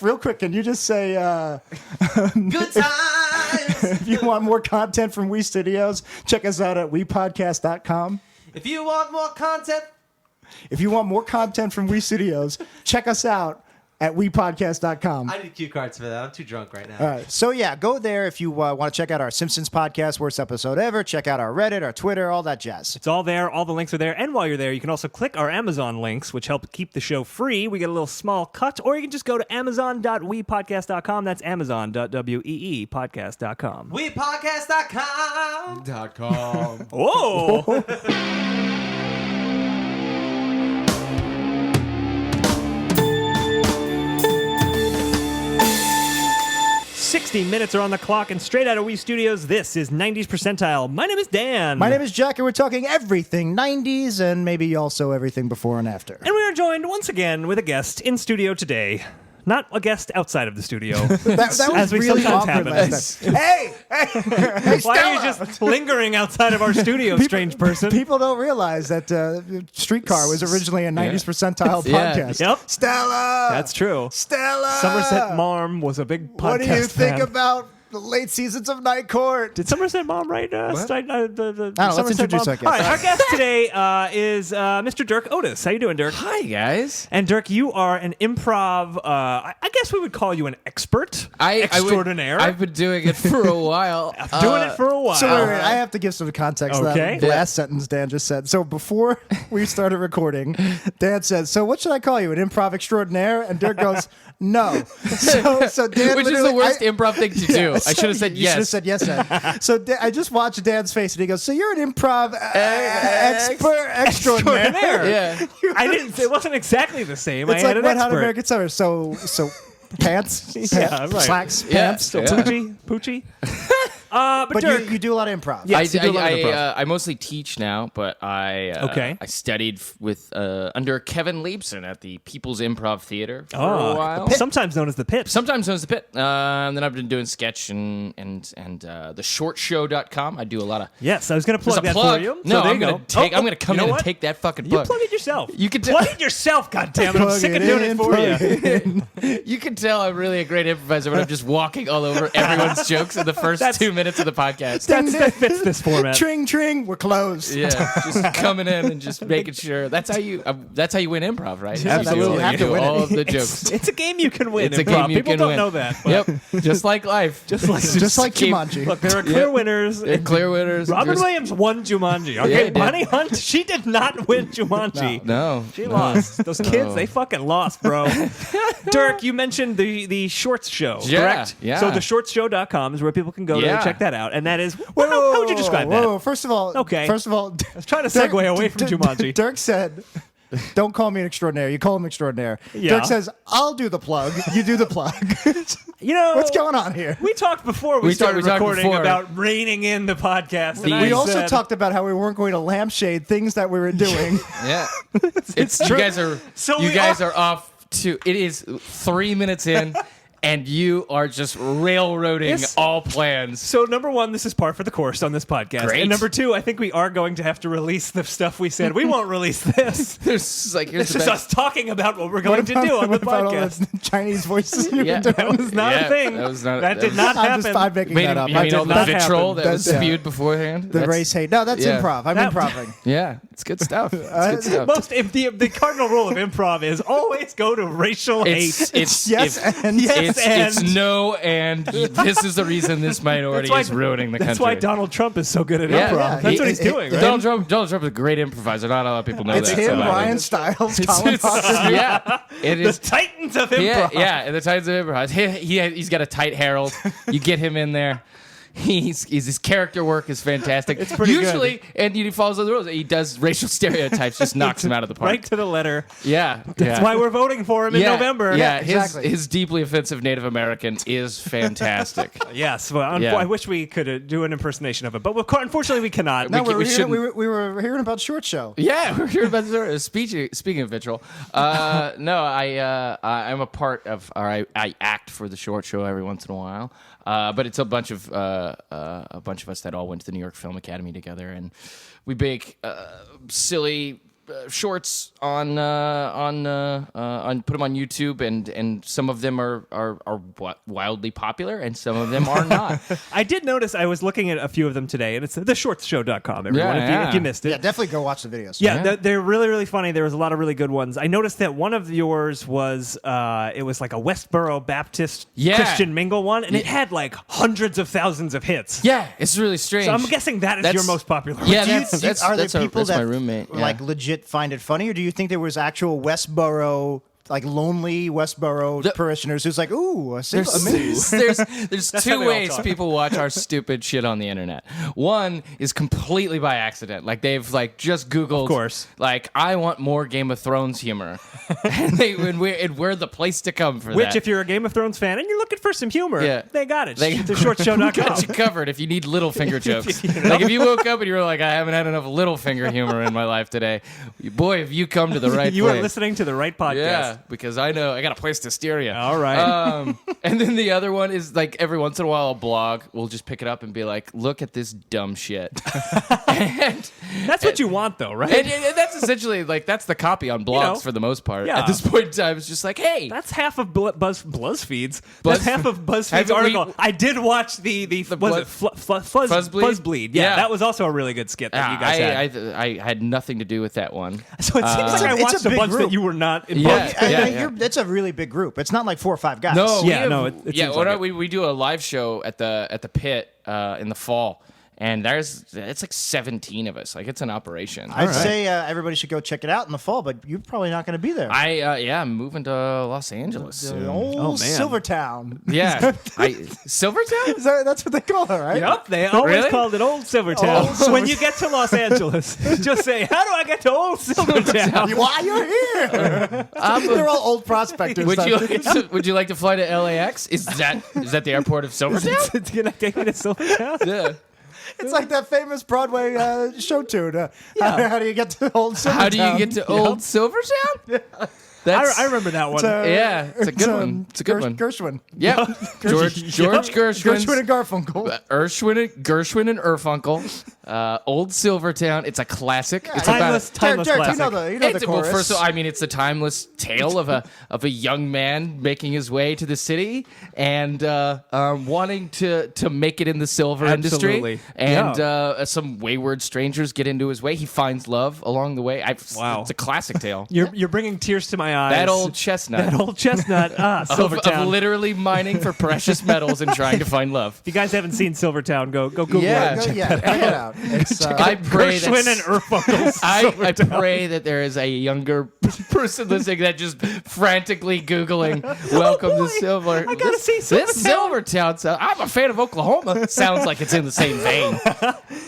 real quick, can you just say... Good times! If you want more content from We Studios, check us out at wepodcast.com. If you want more content... If you want more content from We Studios, check us out at wepodcast.com. I need cue cards for that. I'm too drunk right now. All right. So, yeah, go there if you want to check out our Simpsons podcast, worst episode ever. Check out our Reddit, our Twitter, all that jazz. It's all there. All the links are there. And while you're there, you can also click our Amazon links, which help keep the show free. We get a little small cut. Or you can just go to amazon.wepodcast.com. That's amazon.weepodcast.com. Wepodcast.com. Whoa! 60 minutes are on the clock, and straight out of We Studios, this is 90s Percentile. My name is Dan. My name is Jack, and we're talking everything 90s and maybe also everything before and after. And we are joined once again with a guest in studio today. Not a guest outside of the studio. that was as we really sometimes awkward happen. last time. Hey, Why are you just lingering outside of our studio, strange person? People don't realize that Streetcar was originally a 90s Percentile podcast. Yep. Stella! That's true. Stella! Somerset Mom was a big podcast What do you think fan. about the late seasons of Night Court? Did Somerset Mom write let's Somerset introduce Mom? our guest. All right, our guest today is Mr. Dirk Otis. How you doing, Dirk? Hi, guys. And Dirk, you are an improv, I guess we would call you an expert, extraordinaire. I've been doing it for a while. Doing it for a while. So wait, I have to give some context to Okay. that last sentence Dan just said. So before we started recording, Dan said, so what should I call you, an improv extraordinaire? And Dirk goes, no. So Dan Which is the worst improv thing to do. I should have said You yes. should have said yes then. So I just watched Dan's face and he goes, so you're an improv expert extraordinaire. Yeah. I didn't. It wasn't exactly the same. It's I had like an Wet Hot expert. American Summer. So pants, Yeah, right. slacks, Yeah. pants. Yeah. Poochie. But Dirk, you do a lot of improv. Yes, you do a lot of improv. I mostly teach now, but I studied with under Kevin Leibson at the People's Improv Theater for a while. Sometimes known as the Pit. Sometimes known as the Pit. And then I've been doing sketch and the shortshow.com. I do a lot of... Yes, I was going to plug There's that a plug. for you. No, so there I'm you going go. to I'm going to come you know in what? and take that fucking You plug. plug it yourself. You can plug it yourself, goddammit. I'm sick of doing it for you. You can tell I'm really a great improviser when I'm just walking all over everyone's jokes in the first 2 minutes of the podcast. That fits this format. Tring, tring, we're closed. Yeah, just coming in and just making sure. That's how you win improv, right? Absolutely. You have to do win it. all of the jokes. It's a game you can win. It's a improv. game you People can don't win. know that. but Yep, just like life. Just like game- Jumanji. Look, there are clear winners. They're clear winners. Robin There's- Williams won Jumanji. Yeah, Okay, he did. Bonnie Hunt, she did not win Jumanji. No, She no. lost. Those kids, No. they fucking lost, bro. Dirk, you mentioned the Shorts Show, Yeah, correct? yeah. So theshortshow.com is where people can go to Yeah. check that out. And that is, how would you describe that? Whoa, first of all, I was trying to segue away from Jumanji. Dirk said, don't call me an extraordinaire. You call him extraordinaire. Yeah. Dirk says, I'll do the plug. You do the plug. You know, What's going on here? We talked before we started talked recording before. about reining in the podcast. And We I also said- talked about how we weren't going to lampshade things that we were doing. Yeah, it's you guys are So you we guys are- are off to. It is 3 minutes in. And you are just railroading Yes. all plans. So number one, this is par for the course on this podcast. Great. And number two, I think we are going to have to release the stuff we said. We won't release this. There's like here's This the is best. us talking about what we're going to do on the what about all podcast. the Chinese voices you've Yeah. been doing? That was not Yeah, a thing. that was not- That that did was- not happen. I'm making that up. You That mean did all the not vitriol happen. that was That's- spewed beforehand? The That's- race hate. No, that's yeah. improv. I'm That- improving. Yeah, it's good stuff. It's good stuff. Most if the cardinal rule of improv is always go to racial hate. It's Yes, and Yes, it's and- no, and this is the reason this minority is ruining the country. That's why Donald Trump is so good at Yeah. improv. Yeah. That's what he's doing, right? Donald Trump is a great improviser. Not a lot of people know it's that. him, so- Ryan Stiles, Colin Farrell. Yeah, it The is. titans of improv. Yeah, and the Titans of Improv. He's got a tight Harold. You get him in there. His character work is fantastic. It's pretty Usually, and he follows the rules. He does racial stereotypes, just knocks him out of the park. Right to the letter. Yeah, That's why we're voting for him in November. Yeah, exactly. his deeply offensive Native American is fantastic. Yes. Well, Yeah. I wish we could do an impersonation of it, but unfortunately we cannot. No, We we shouldn't- were hearing about Short Show. Yeah, we're here about speaking of vitriol. No, I'm a part of, or I act for the Short Show every once in a while. But it's a bunch of us that all went to the New York Film Academy together, and we make silly shorts on put them on YouTube, and some of them are wildly popular, and some of them are not. I did notice. I was looking at a few of them today, and it's theshortshow.com. Everyone, Yeah, if you missed it. Yeah, definitely go watch the videos. Yeah, they're really, really funny. There was a lot of really good ones. I noticed that one of yours was it was like a Westboro Baptist Christian mingle one, and it had like hundreds of thousands of hits. Yeah, it's really strange. So I'm guessing that is your most popular one. Yeah, Are there people that's my that roommate. Yeah. like legit find it funny, or do you think there was actual Westboro, like lonely Westboro parishioners who's like, ooh, amazing. There's how two they all ways talk. people watch our stupid shit on the internet. One is completely by accident, like they've like just Googled, Of course. like I want more Game of Thrones humor, and we're the place to come for that. Which, if you're a Game of Thrones fan and you're looking for some humor, Yeah. they got it. They- theshortshow.com. got you covered if you need Littlefinger jokes. Like if you woke up and you were like, I haven't had enough Littlefinger humor in my life today, boy, have you come to the right You place. are listening to the right podcast. Yeah, because I know I got a place to steer you. All right. And then the other one is like every once in a while a blog will just pick it up and be like, look at this dumb shit. and, That's what you want, though, right? and that's essentially like that's the copy on blogs know, for the most part. yeah. At this point in time, it's just like, hey, That's half of BuzzFeed's. Buzz- That's half of BuzzFeed's Haven't we- article. I did watch the was blood- it Fuzzbleed? Fuzzbleed? Yeah, Yeah. that was also a really good skit that you guys had. I had nothing to do with that one. So it seems like I it's a watched a big bunch group. that you were not Yeah. involved. It's a really big group. It's not like 4 or 5 guys. No, Yeah, no, it yeah. seems Well, like it. we do a live show at the pit in the fall, and it's like 17 of us. Like it's an operation. I'd say everybody should go check it out in the fall, but you're probably not going to be there. I'm moving to Los Angeles The soon. old Oh, man. Silvertown. Yeah, Silvertown. That's what they call it, right? Yep, they always Really? called it Old Silvertown. Old Silvertown. When you get to Los Angeles, just say, "How do I get to Old Silvertown?" Why you're here? They're all old prospectors. Would you like to fly to LAX? Is that the airport of Silvertown? It's gonna take me to Silvertown. Yeah. It's like that famous Broadway show tune. How do you get to Old Silvertown? How do you get to Old Silvertown? That's I remember that one. yeah, it's a good one. It's a good one. Gershwin. Yeah, George Gershwin. Gershwin and Garfunkel. Gershwin and Urfunkel, Old Silvertown. It's a classic. It's Timeless Derek, classic. you know the Well, chorus. first of all, I mean, it's the timeless tale of a young man making his way to the city and wanting to make it in the silver Absolutely. industry. And some wayward strangers get into his way. He finds love along the way. Wow. It's a classic tale. You're bringing tears to my eyes. That old chestnut. That old chestnut. of Silvertown. literally mining for precious metals and trying to find love. If you guys haven't seen Silvertown, go Google Yeah. it. Check it out. It's, I pray Gershwin that and Urfunkel's I Silvertown. pray that there is a younger person listening that just frantically Googling "Welcome to Silver." I gotta see This Silvertown. I'm a fan of Oklahoma. Sounds like it's in the same vein.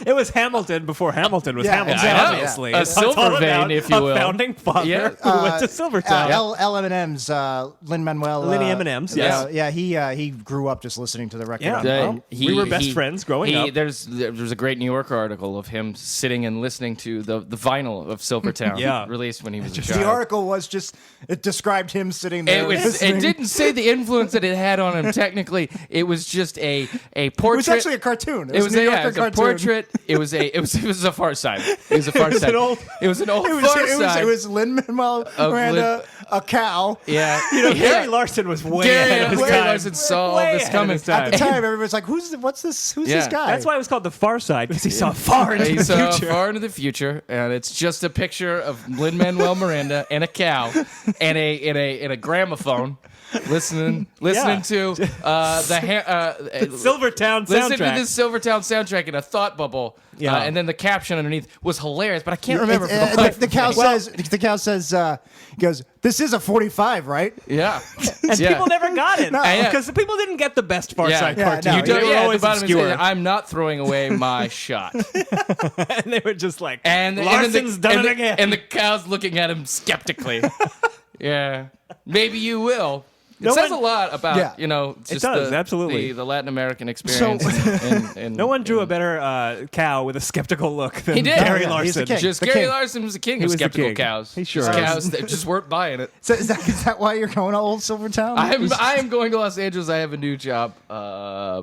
It was Hamilton before Hamilton was Yeah, Hamilton, I know. obviously. A It's all silver vein, about if you a will. founding father Yeah. who went to Silvertown. L&M's, Lin-Manuel. Lenny M&M's, yes. He grew up just listening to the record. Yeah. on- Well, we were best friends growing up. There's a great New Yorker article of him sitting and listening to the vinyl of Silvertown, Yeah. released when he was a The child. article was just, it described him sitting there. It didn't say the influence that it had on him. Technically, it was just a It portrait. was actually a cartoon. It was, a New a, Yorker it was a cartoon. portrait. It was a Far Side. It was a Far Side. an old- It was an old It Far was, Side. it was Lin-Manuel Miranda, a cow. Yeah. Gary Larson was way Gary, ahead of his Gary time. Larson saw all Way this ahead of coming. his time. At the time, everybody's like, what's this? Who's this Yeah. guy? That's why it was called the Far Side, because he saw far into He the saw future. far into the future, and it's just a picture of Lin-Manuel Miranda and a cow, and a gramophone, listening to Silvertown listen to soundtrack. this Silvertown soundtrack in a thought bubble. Yeah. And then the caption underneath was hilarious, but I can't remember. for the life the of cow me. says, he goes, this is a 45, right? Yeah. And people never got it. Yeah. Because people didn't get the best Far Side Yeah, cartoon. no, You don't, They were at the always bottom it obscure. says, I'm not throwing away my shot. And they were just like, And Larson's done and it again. And the cow's looking at him skeptically. Yeah. Maybe you will. It No says one- a lot about, Yeah. just does, absolutely. the Latin American experience. and no one drew a better cow with a skeptical look than He did. Gary Yeah, he's the Larson. king. Just The Gary king. Larson was the king He of was the skeptical king. cows. He sure Just is. cows that just weren't buying it. So is that why you're going to Old Silvertown? I am going to Los Angeles. I have a new job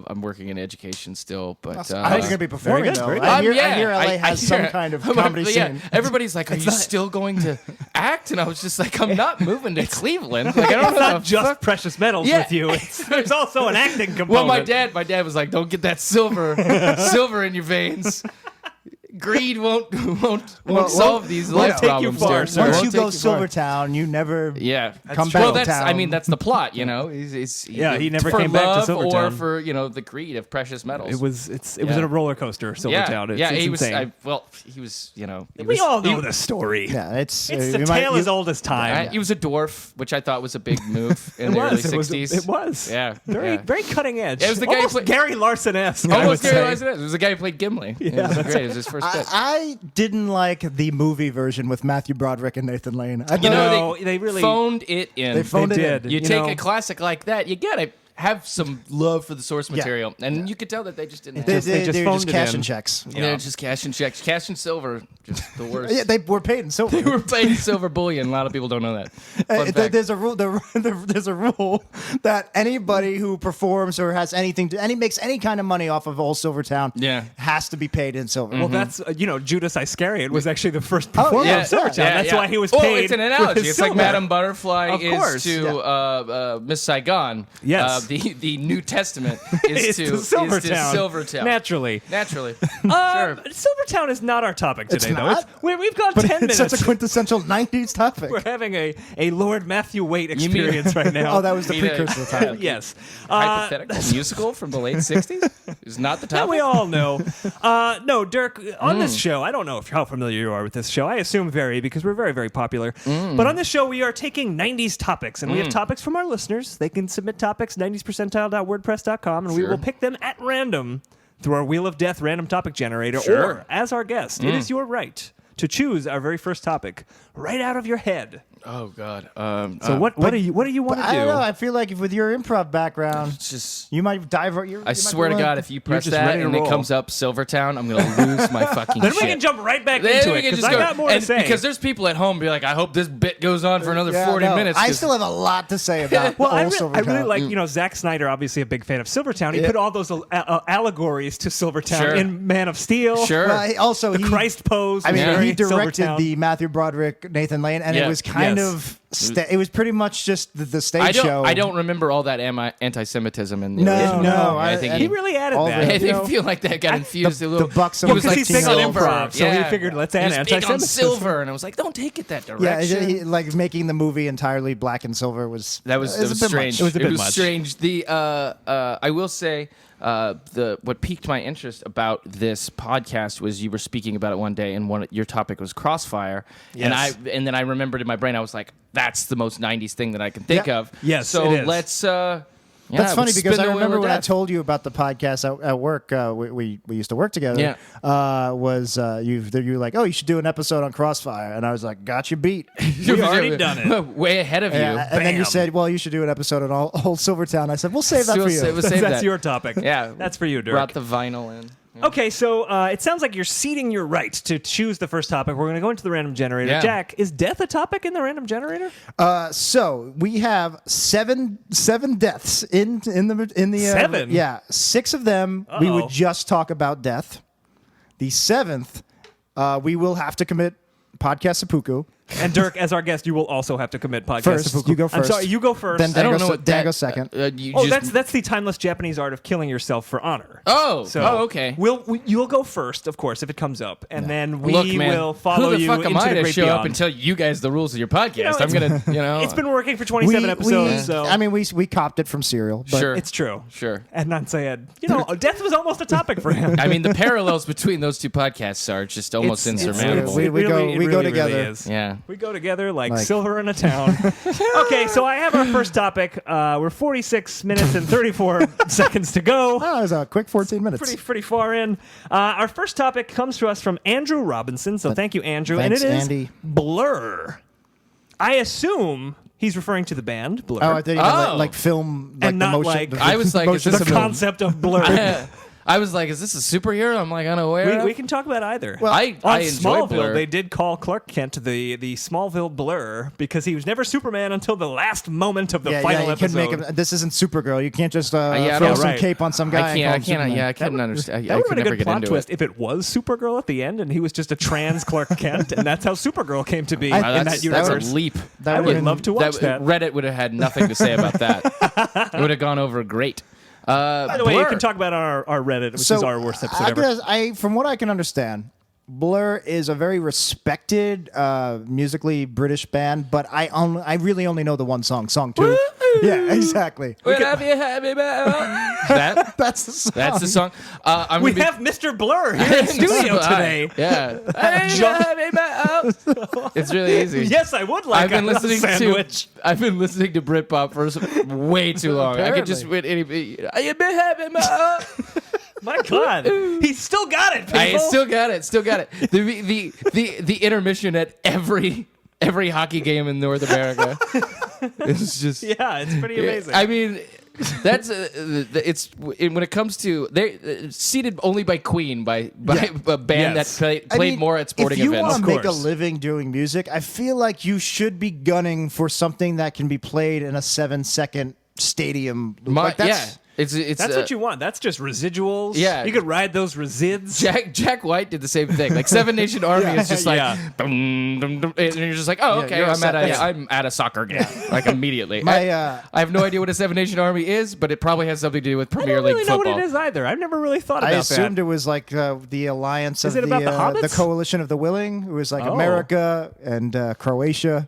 I'm working in education still, but I think you're going to be performing, good, though. very I good. hear LA has some hear- kind of comedy scene. Everybody's like, "Are you still going to act?" And I was just like, "I'm not moving to Cleveland. Like, I don't It's know not the just fuck." precious metals Yeah. with you. There's also an acting component. Well, my dad was like, "Don't get that silver in your veins. Greed won't solve these life take you problems." far, dear sir. sir. Once Won't you take go far. Silvertown, you never Yeah, come well, back to that's town. I mean, that's the plot, you know. He never for came back to love Silvertown. or for the greed of precious metals. It was a roller coaster, Silvertown. Yeah, It's he was. insane. He was. We all know the story. Yeah, it's It's you the might- tale you- as old as time. He was a dwarf, which I thought was a big move in It the early was. '60s. It was. Yeah, Very, yeah. very cutting edge. It was the guy who Almost played- Gary Larson-esque. I would Almost Gary say. Larson. It was the guy who played Gimli. It was great. It was his first bit. I didn't like the movie version with Matthew Broderick and Nathan Lane. I You thought- know, No, they really- phoned it in. They phoned They it in. did. You You take know- a classic like that, you gotta have some love for the source material, and you could tell that they just didn't. They, have they just they were phoned just it cashing in. checks. They're just cash and checks, cash and silver, just the worst. Yeah, they were paid in silver. They were paying silver bullion. A lot of people don't know that. Fun fact. There's a rule. There's a rule that anybody who performs or has anything to makes any kind of money off of Old Silvertown, Yeah. has to be paid in silver. Well, that's Judas Iscariot was actually the first performer yeah, of Silvertown. Yeah, That's yeah. why he was Oh, paid. it's an with analogy. his It's like silver. Madame Butterfly Of course, is to Miss Saigon. Yes. The New Testament is It's to Silvertown. Silvertown. Naturally. Naturally. Sure. Silvertown is not our topic today, though. not? We've got but 10 it's minutes. such a quintessential '90s topic. We're having a Lord Matthew Waite You mean- experience right now. Oh, that was the Mean a- precursor to the topic. Yes. Hypothetical musical from the late 60s is not the That topic. we all know. No, Dirk, on this Mm. show, I don't know how familiar you are with this show. I assume very, because we're very, very popular. Mm. But on this show, we are taking 90s topics, and we have topics from our listeners. They can submit topics, 90spercentile.wordpress.com, and we Sure. will pick them at random through our Wheel of Death random topic generator, Sure. or as our guest. It is your right to choose our very first topic right out of your head. Oh God. So what do you want to I don't know. do? I feel like with your improv background, It's just. you might dive. I swear to God, if you press just that ready to and it roll. comes up Silvertown, I'm gonna lose my fucking Then shit. we can jump right back Then into we it, can because just I go- got more to and say. Because there's people at home be like, I hope this bit goes on for another 40 minutes. I 'cause- still have a lot to say about Well, I Old really Silvertown. like, Zack Snyder, obviously a big fan of Silvertown. He Yeah. put all those allegories to Silvertown Sure. in Man of Steel. Sure. Well, also, The Christ pose. I was mean, very he directed Silvertown. the Matthew Broderick, Nathan Lane, and Yeah. it was kind Yes. of. It was pretty much just the stage show. I don't remember all that anti-Semitism in the No, original. no, I think He really added all that. the- I you know? feel like that got infused a little. the bucks he of was Because like he's big on silver. improv, so he Yeah. figured, let's He add was big on anti-Semitism. silver, and I was like, don't take it that Yeah, direction. like making the movie entirely black and silver was That was it it was a bit strange. much. It was a bit much. strange. The I will say what piqued my interest about this podcast was you were speaking about it one day, and your topic was Crossfire, Yes. and then I remembered in my brain I was like, that's the most '90s thing that I can think Yeah. of. Yes, so it is. let's. That's funny let's because spin I the wheel remember of when I death. told you about the podcast at work. We used to work together. Yeah. You were like, oh, you should do an episode on Crossfire, and I was like, got you beat. We've already done it. Way ahead of you. Yeah, and then you Bam. said, well, you should do an episode on Old Silvertown. I said, we'll save that So for we'll you. save That's that. your topic. Yeah, That's for you, Dirk. Brought the vinyl in. Okay, so it sounds like you're ceding your right to choose the first topic. We're going to go into the random generator. Yeah. Jack, is death a topic in the random generator? So we have seven deaths in the Seven? Yeah, 6 of them we Uh-oh. would just talk about death. The 7th, we will have to commit podcast seppuku. And Dirk, as our guest, you will also have to commit podcast. First, seppuku. you go I'm first. sorry, you go first. Then I don't Dan know goes- what Dan that goes second. You Oh, just- that's the timeless Japanese art of killing yourself for honor. Oh, So okay. You'll go first, of course, if it comes up, and then we Look, man, will follow who the you fuck am into I the to great show beyond. up and tell you guys the rules of your podcast? know, I'm gonna, It's been working for 27 episodes, so I mean, we copped it from Serial. But Sure. it's true. Sure. Adnan said, death was almost a topic for him. I mean, the parallels between those two podcasts are just almost It's insurmountable. We It go really together. is. Yeah. We go together like Like- silver in a town. Okay, so I have our first topic. We're 46 minutes and 34 seconds to go. Oh, it was a quick 14 minutes. Pretty far in. Our first topic comes to us from Andrew Robinson. So thank you, Andrew. Thanks, and it is Andy. Blur. I assume he's referring to the band Blur. Oh, I thought you meant Oh. like film, like And the not motion. like- the I was like, is motion this the a film. concept of Blur. I was like, is this a superhero? I'm like unaware. We can talk about either. Well, I on enjoy Smallville, Blur. they did call Clark Kent the Smallville Blur because he was never Superman until the last moment of the final you episode. couldn't make him. This isn't Supergirl. You can't just I throw don't- some right. cape on some guy. I and can't. call I him can't. Superman. Yeah, I couldn't understand. That I would could have been never a good get plot into twist it. if it was Supergirl at the end and he was just a trans Clark Kent, and that's how Supergirl came to be I- in That's, that that's universe. a leap. I would would've love to watch that. Reddit would have had nothing to say about that. It would have gone over great. By the way, you Blur. can talk about our Reddit, which is our worst episode ever. From what I can understand, Blur is a very respected, musically British band, but I really only know the one song, song 2. Yeah, exactly. Have you had me back? That That's the song. that's the song. I'm We gonna be- have Mr. Blur here in studio today. Yeah. It's really easy. Yes, I would like I've been a listening sandwich. to Britpop for way too long. I could just win any. My God, he's still got it. People. I still got it. Still got it. The intermission at every hockey game in North America. It's just yeah, it's pretty amazing. I mean, that's when it comes to they're seated only by Queen by a band Yes. that played more at sporting if you events. want to make a course. living doing music, I feel like you should be gunning for something that can be played in a 7-second stadium. Like that's, It's That's what you want. That's just residuals. Yeah. You could ride those resids. Jack White did the same thing. Like Seven Nation Army is just like, Yeah. dum, dum, dum, and you're just like, oh, okay, you're I'm at a soccer game, like immediately. I have no idea what a Seven Nation Army is, but it probably has something to do with I Premier don't League really know football. what it is either. I've never really thought about I assumed that. it was like the alliance Is of it about the Hobbits? the coalition of the willing. It was like Oh. America and Croatia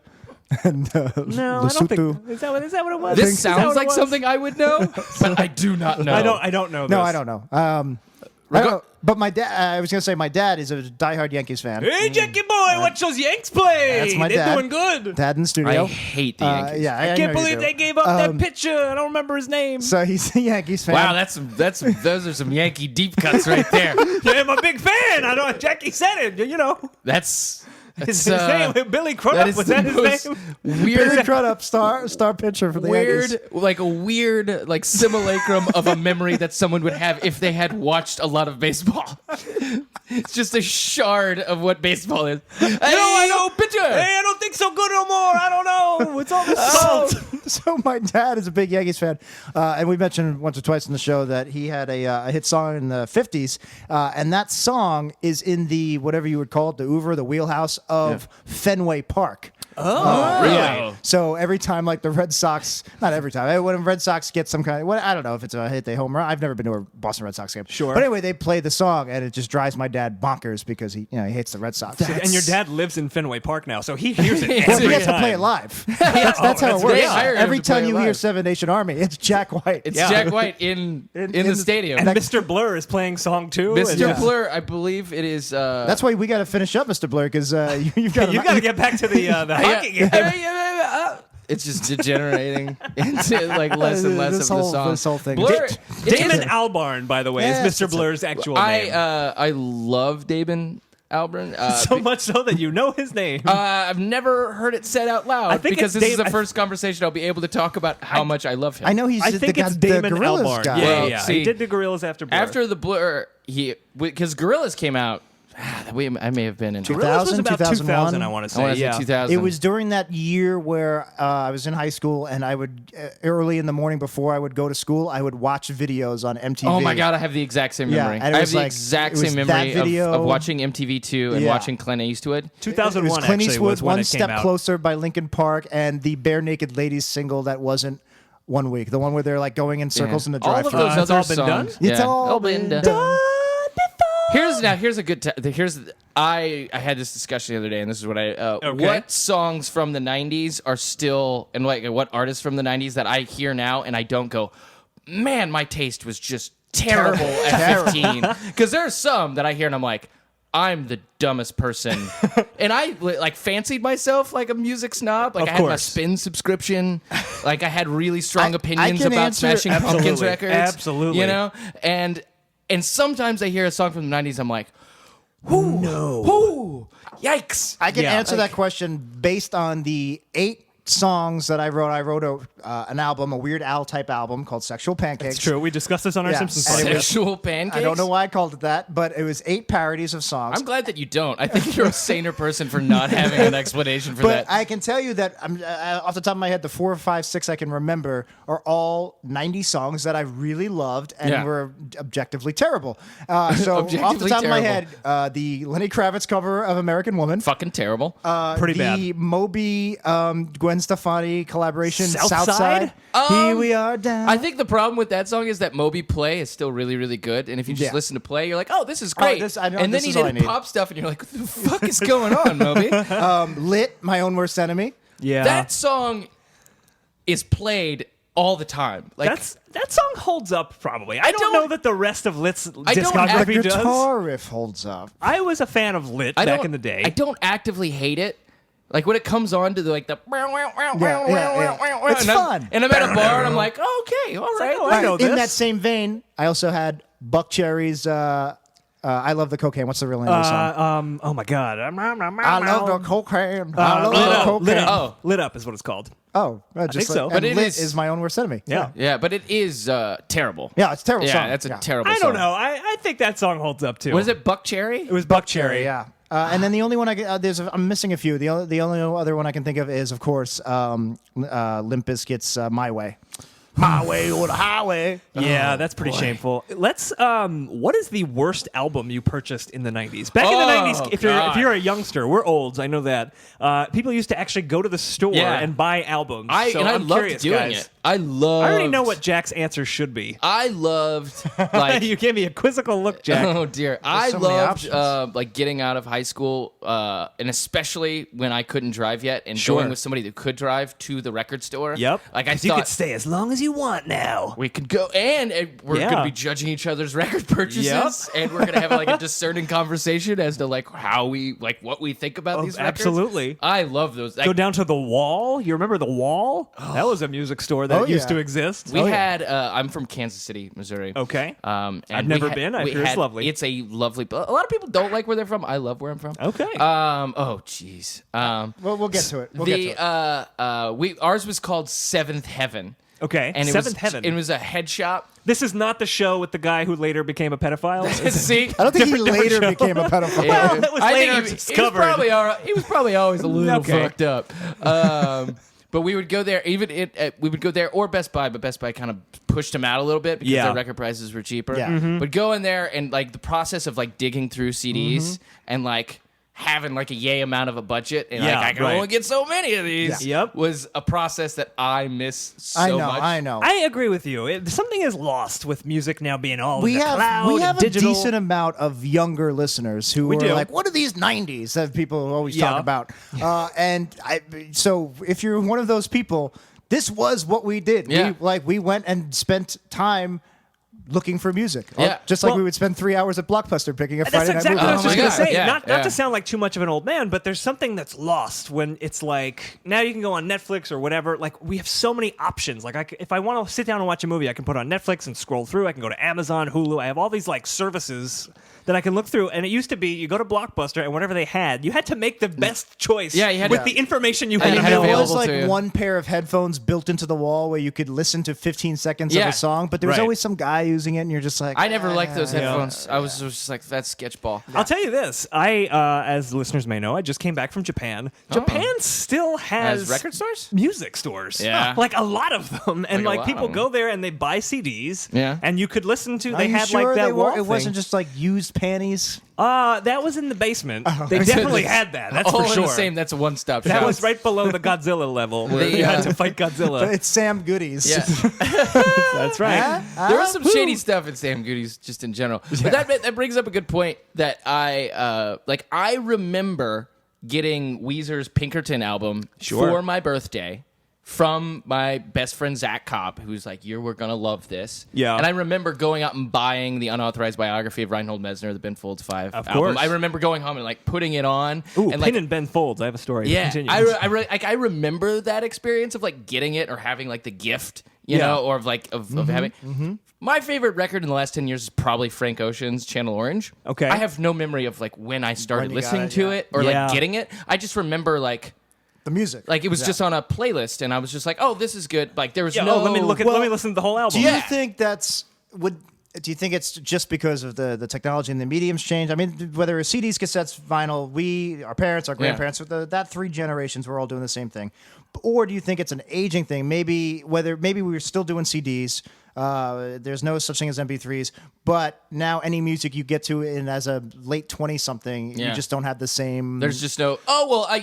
and No, I don't Lesotho. think. Is that what it was? This Is that sounds what it like was? something I would know, but I do not know. I don't know. No, this. I don't know. I don't know. But my dad, I was gonna say my dad is a diehard Yankees fan. Hey, Jackie boy, watch those Yanks play. That's my They're dad. doing good. Dad in the studio. I hate the Yankees. Yeah, I know can't you believe do. they gave up that pitcher. I don't remember his name. So he's a Yankees fan. Wow, those are some Yankee deep cuts right there. Yeah, I'm a big fan. I know Jackie said it. You know, That's his name, Billy Crudup. Was that his name? Billy Weird, Crudup, star pitcher for the Yankees. like a weird, like simulacrum of a memory that someone would have if they had watched a lot of baseball. It's just a shard of what baseball is. Hey, I know. pitcher. Hey, I don't think so good no more. I don't know. It's all the salt. So my dad is a big Yankees fan, and we mentioned once or twice in the show that he had a hit song in the 50s, and that song is in the, whatever you would call it, the oeuvre, the wheelhouse of Fenway Park. Oh, really? Yeah. So every time, like the Red Sox, not every time, when Red Sox get some kind of, I don't know if it's a hit, they home run. I've never been to a Boston Red Sox game. Sure. But anyway, they play the song, and it just drives my dad bonkers because he hates the Red Sox. And your dad lives in Fenway Park now, so he hears it Well, every he has to time. play it live. That's how that's it works. They hire him Every to play time it you hear live. Seven Nation Army, it's Jack White. It's Yeah. Jack White in the stadium. And Mr. Blur is playing song too. Mr. and- Blur, I believe it is. That's why we got to finish up, Mr. Blur, because you've got You got to get back to the hockey game. It's just degenerating into like less and less This of the whole- song. this whole thing. Blur, Damon Albarn, by the way, Yes, is Mr. it's a- Blur's actual name. I love Damon Albarn. So much so that you know his name. I've never heard it said out loud I think because it's this is the Dam- first conversation I'll be able to talk about how much I love him. I know he's I the think guy, it's the Damon Gorillaz Albarn. guy. Yeah, Well, yeah. see, He did the Gorillas after Blur. After the Blur, because Gorillaz came out. I may have been in. Gorillas was 2000, about 2001. 2000, I want to say. I want to yeah. say 2000. It was during that year where I was in high school, and I would early in the morning before I would go to school, I would watch videos on MTV. Oh my god, I have the exact same Yeah, memory. and it I have was the like- exact it was same that memory video. of watching MTV2 and Yeah. watching Clint Eastwood. It was 2001 Clint actually Eastwood, was when One it came Step out. Closer by Linkin Park, and the Bare Naked Ladies single that wasn't 1 week. The one where they're like going in circles in the All of drive-thru. those It's other all been songs. done? It's all been done. Here's a good. I had this discussion the other day, and this is what I. Okay. What songs from the '90s are still, and like what artists from the '90s that I hear now, and I don't go, man, my taste was just terrible at 15. Because there are some that I hear, and I'm like, I'm the dumbest person, and I like fancied myself like a music snob. Like Of I had my course. Spin subscription. Like I had really strong I opinions can about answer- Smashing Pumpkins Absolutely. records. Absolutely. You know, and sometimes I hear a song from the '90s, I'm like, whoo, yikes! I can Yeah. answer that question based on the 8 songs that I wrote an album, a Weird Al type album called Sexual Pancakes. It's true. We discussed this on our Yeah. Simpsons And it podcast. was- Sexual pancakes. I don't know why I called it that, but it was 8 parodies of songs. I'm glad that you don't. I think you're a saner person for not having an explanation for But that. I can tell you that off the top of my head, the 4, 5, 6 I can remember are all 90 songs that I really loved and Yeah. were objectively terrible. So off the Objectively top of my terrible. head, the Lenny Kravitz cover of American Woman. Fucking terrible. Pretty The bad. Moby Gwen Stefani collaboration, Southside? Here we are down. I think the problem with that song is that Moby Play is still really, really good. And if you just Yeah. listen to Play, you're like, oh, this is great. I know and then this he is all I did need. pop stuff, and you're like, what the fuck is going on, Moby? Lit, My Own Worst Enemy. Yeah. That song is played all the time. Like, That song holds up probably. I don't don't- know that the rest of Lit's don't discography The does. guitar riff holds up. I was a fan of Lit I back don't- in the day. I don't actively hate it. Like when it comes on to the yeah. It's and I'm- fun. And I'm at a bar and I'm like, oh, okay, all right. oh, I know In this. that same vein, I also had Buck Cherry's I Love the Cocaine. What's the real name of the song? Oh my god. I love the cocaine. I love Lit the Up. cocaine. Lit Up. Oh. Lit Up is what it's called. Oh, just think so. And But it Lit is- is My Own Worst Enemy. Yeah. Yeah, but it is terrible. Yeah, it's a terrible Yeah, song. that's a Yeah. terrible I song. don't know. I think that song holds up too. Was it Buck Cherry? It was Buck Cherry. Yeah. And then the only one I'm missing a few. The only other one I can think of is, of course, Limp Bizkit's My Way. My way or the highway. Yeah, that's pretty shameful. Let's. What is the worst album you purchased in the '90s? Back in the Oh, '90s, if God. you're a youngster, we're olds. I know that. People used to actually go to the store Yeah. and buy albums. So I I'm loved curious, doing guys. it. I already know what Jack's answer should be. I loved. Like, You gave me a quizzical look, Jack. oh dear, I so many loved options. like getting out of high school, and especially when I couldn't drive yet, and Sure. going with somebody that could drive to the record store. Yep. Like I 'Cause you thought could stay as long as you want now. we could go, and we're Yeah. gonna be judging each other's record purchases, Yep. and we're gonna have like a discerning conversation as to like how we like what we think about these records. absolutely. I love those. Go down to the Wall. You remember the Wall? That was a music store that Oh, used yeah. to exist. We had. I'm from Kansas City, Missouri. Okay. And I've we never been. I we hear it's lovely. It's a lovely. A lot of people don't like where they're from. I love where I'm from. Okay. Oh, jeez. Well, we'll get to it. We'll get to it. Ours was called Seventh Heaven. Okay. And Seventh it was, Heaven. It was a head shop. This is not the show with the guy who later became a pedophile. See, I don't think he different later show. became a pedophile. Well, that was I later think he discovered. he was probably always a little Okay. fucked up. But we would go there, we would go there or Best Buy, but Best Buy kind of pushed him out a little bit because Yeah. their record prices were cheaper. Yeah. But go in there and like the process of like digging through CDs and like having like a yay amount of a budget and Yeah, like I can right. only get so many of these Yeah. Yep. was a process that I miss so much. I know. I agree with you. Something is lost with music now being all we in the have cloud, we have a digital. decent amount of younger listeners who We are do. like, "What are these '90s?" that people always Yeah. talk about. So if you're one of those people, this was what we did. Yeah. We went and spent time looking for music. Yeah. Just like Well- we would spend 3 hours at Blockbuster picking a That's Friday exactly night what I movie. was just Oh my going to God. say. Yeah, Not yeah. to sound like too much of an old man, but there's something that's lost when it's like now you can go on Netflix or whatever. Like we have so many options. Like if I want to sit down and watch a movie, I can put on Netflix and scroll through. I can go to Amazon, Hulu. I have all these like services that I can look through. And it used to be you go to Blockbuster and whatever they had, you had to make the best choice. Yeah, you had with to- the information you And had you had And there available. was like to you. one pair of headphones built into the wall where you could listen to 15 seconds of Yeah. a song, but there was Right. always some guy using it, and you're just like, I never liked those Yeah. headphones. I was just like, that's sketchball. I'll tell you this. As listeners may know, I just came back from Japan. Japan still has As record stores? music stores. Yeah. Like a lot of them. And Like a like lot people of them. go there and they buy CDs. Yeah. And you could listen to, Are they you had sure like they that were? wall It thing. wasn't just like used panties. That was in the basement. They definitely had that. That's All for in sure. the same. That's a one-stop shop. That was right below the Godzilla level where The, you had to fight Godzilla. It's Sam Goodies. Yeah. That's right. There was some shady stuff in Sam Goody's just in general. But that brings up a good point that I remember getting Weezer's Pinkerton album Sure. for my birthday from my best friend Zach Cobb, who's like, we're gonna love this. Yeah. And I remember going out and buying the unauthorized biography of Reinhold Messner, the Ben Folds 5 Of album. course. I remember going home and like putting it on. Ooh, and like, Pin and Ben Folds. I have a story. yeah, Continue. I remember that experience of like getting it or having like the gift, you Yeah. know, or of having. My favorite record in the last 10 years is probably Frank Ocean's Channel Orange. Okay. I have no memory of like when I started When you got listening it, to yeah. it or Yeah. like getting it. I just remember like the music. Like it was just on a playlist, and I was just like, "Oh, this is good." Like there was Yeah, no. let me listen to the whole album. Do you think do you think it's just because of the technology and the mediums change? I mean, whether it's CDs, cassettes, vinyl, our parents, our grandparents, that 3 generations, we're all doing the same thing. Or do you think it's an aging thing? Maybe we were still doing CDs. There's no such thing as MP3s, but now any music you get to in as a late 20-something, you just don't have the same. There's just no. Oh well,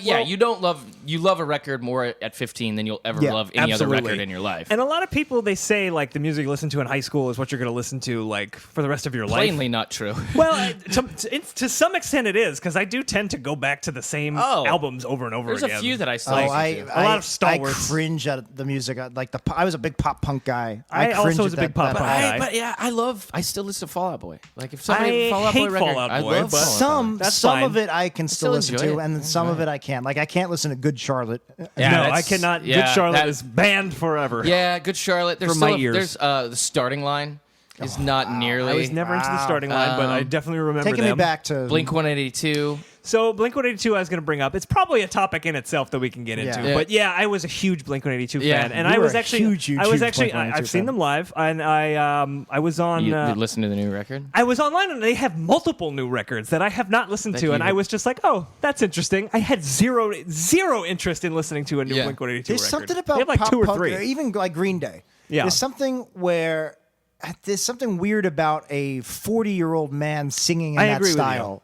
you love a record more at 15 than you'll ever love any absolutely. other record in your life. And a lot of people, they say like the music you listen to in high school is what you're going to listen to like for the rest of your life. Plainly not true. Well, to some extent it is, because I do tend to go back to the same albums over and over There's again. a few that I still Oh, listen to. A lot of stalwarts. I cringe at the music. I was a big pop punk guy. I cringe also at was a big pop that punk part. guy. But yeah, I still listen to Fall Out Boy. Like if somebody I Fall Out hate Boy record, Fall Out I Boy, love but- Fall Out Boy. That's Some fine. of it I can still listen enjoy to, it. and then some of it I can't. Like I can't listen to Good Charlotte. No, that's- I cannot. yeah, Good Charlotte that- is banned forever. Yeah, Good Charlotte. There's For my still ears. There's the starting line is not nearly. I was never into the starting line, but I definitely remember Taking them. me back to Blink 182. So Blink-182 I was going to bring up. It's probably a topic in itself that we can get into. Yeah. But yeah, I was a huge Blink-182 Yeah. fan, and You I were was a actually huge I was Blink-182 I've seen fan. them live, and I was on. You listen to the new record? I was online, and they have multiple new records that I have not listened to, and I was just like, "Oh, that's interesting." I had zero interest in listening to a new Yeah. Blink-182 There's record. something about they have like pop 2 or punk, 3. even like Green Day. Yeah. There's something weird about a 40-year-old man singing in I that agree with you. style.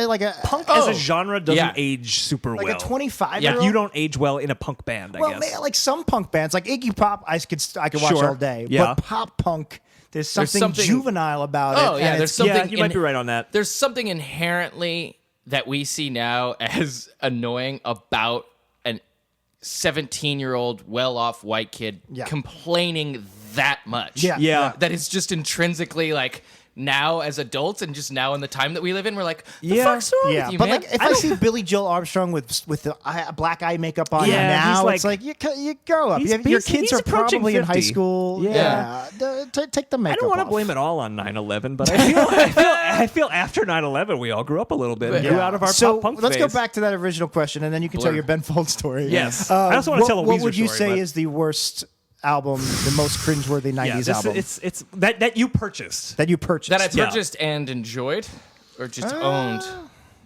Like a Punk as a genre doesn't yeah. age super like well. a 25-year-old. You don't age well in a punk band, I Well, guess. like some punk bands, like Iggy Pop, I could watch Sure. all day. Yeah. But pop punk, there's something, something- juvenile about it. Oh, yeah, and there's it's- something yeah, you might be right on that. There's something inherently that we see now as annoying about an 17-year-old well-off white kid Yeah. complaining that much. Yeah. Yeah. That is just intrinsically like now as adults and just now in the time that we live in, we're like, the Yeah. fuck's wrong Yeah, with you, but man? like if I see Billy Joel Armstrong with the black eye makeup on Yeah, now, he's it's like you grow up. he's- Your he's- kids he's are approaching probably in high 50. school. Yeah. Take the makeup I don't want to off. blame it all on 9/11, but I feel after 9/11 we all grew up a little bit and grew out of our so pop punk let's go phase. back to that original question, and then you can tell Blur. your Ben Folds story. Yes. I also wanna tell a What Weezer would you story, say but- is the worst album, the most cringeworthy Yeah, '90s this- album it's that you purchased. that you purchased? that I Yeah. purchased and enjoyed or just owned.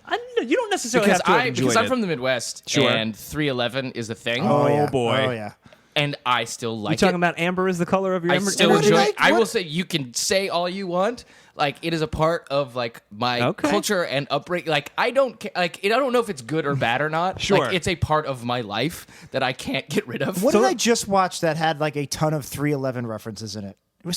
I don't know, you don't necessarily Because have to have enjoyed I'm it. from the Midwest Sure. and 311 is a thing. Oh, yeah. boy. Oh yeah. And I still like You talking it. about amber is the color of your I emer- still energy? enjoy did it. I- I will what- say you can say all you want. Like it is a part of like my Okay. culture and upbringing. Like I don't I don't know if it's good or bad or not. Sure. Like it's a part of my life that I can't get rid of. What did I just watch that had like a ton of 311 references in it? It was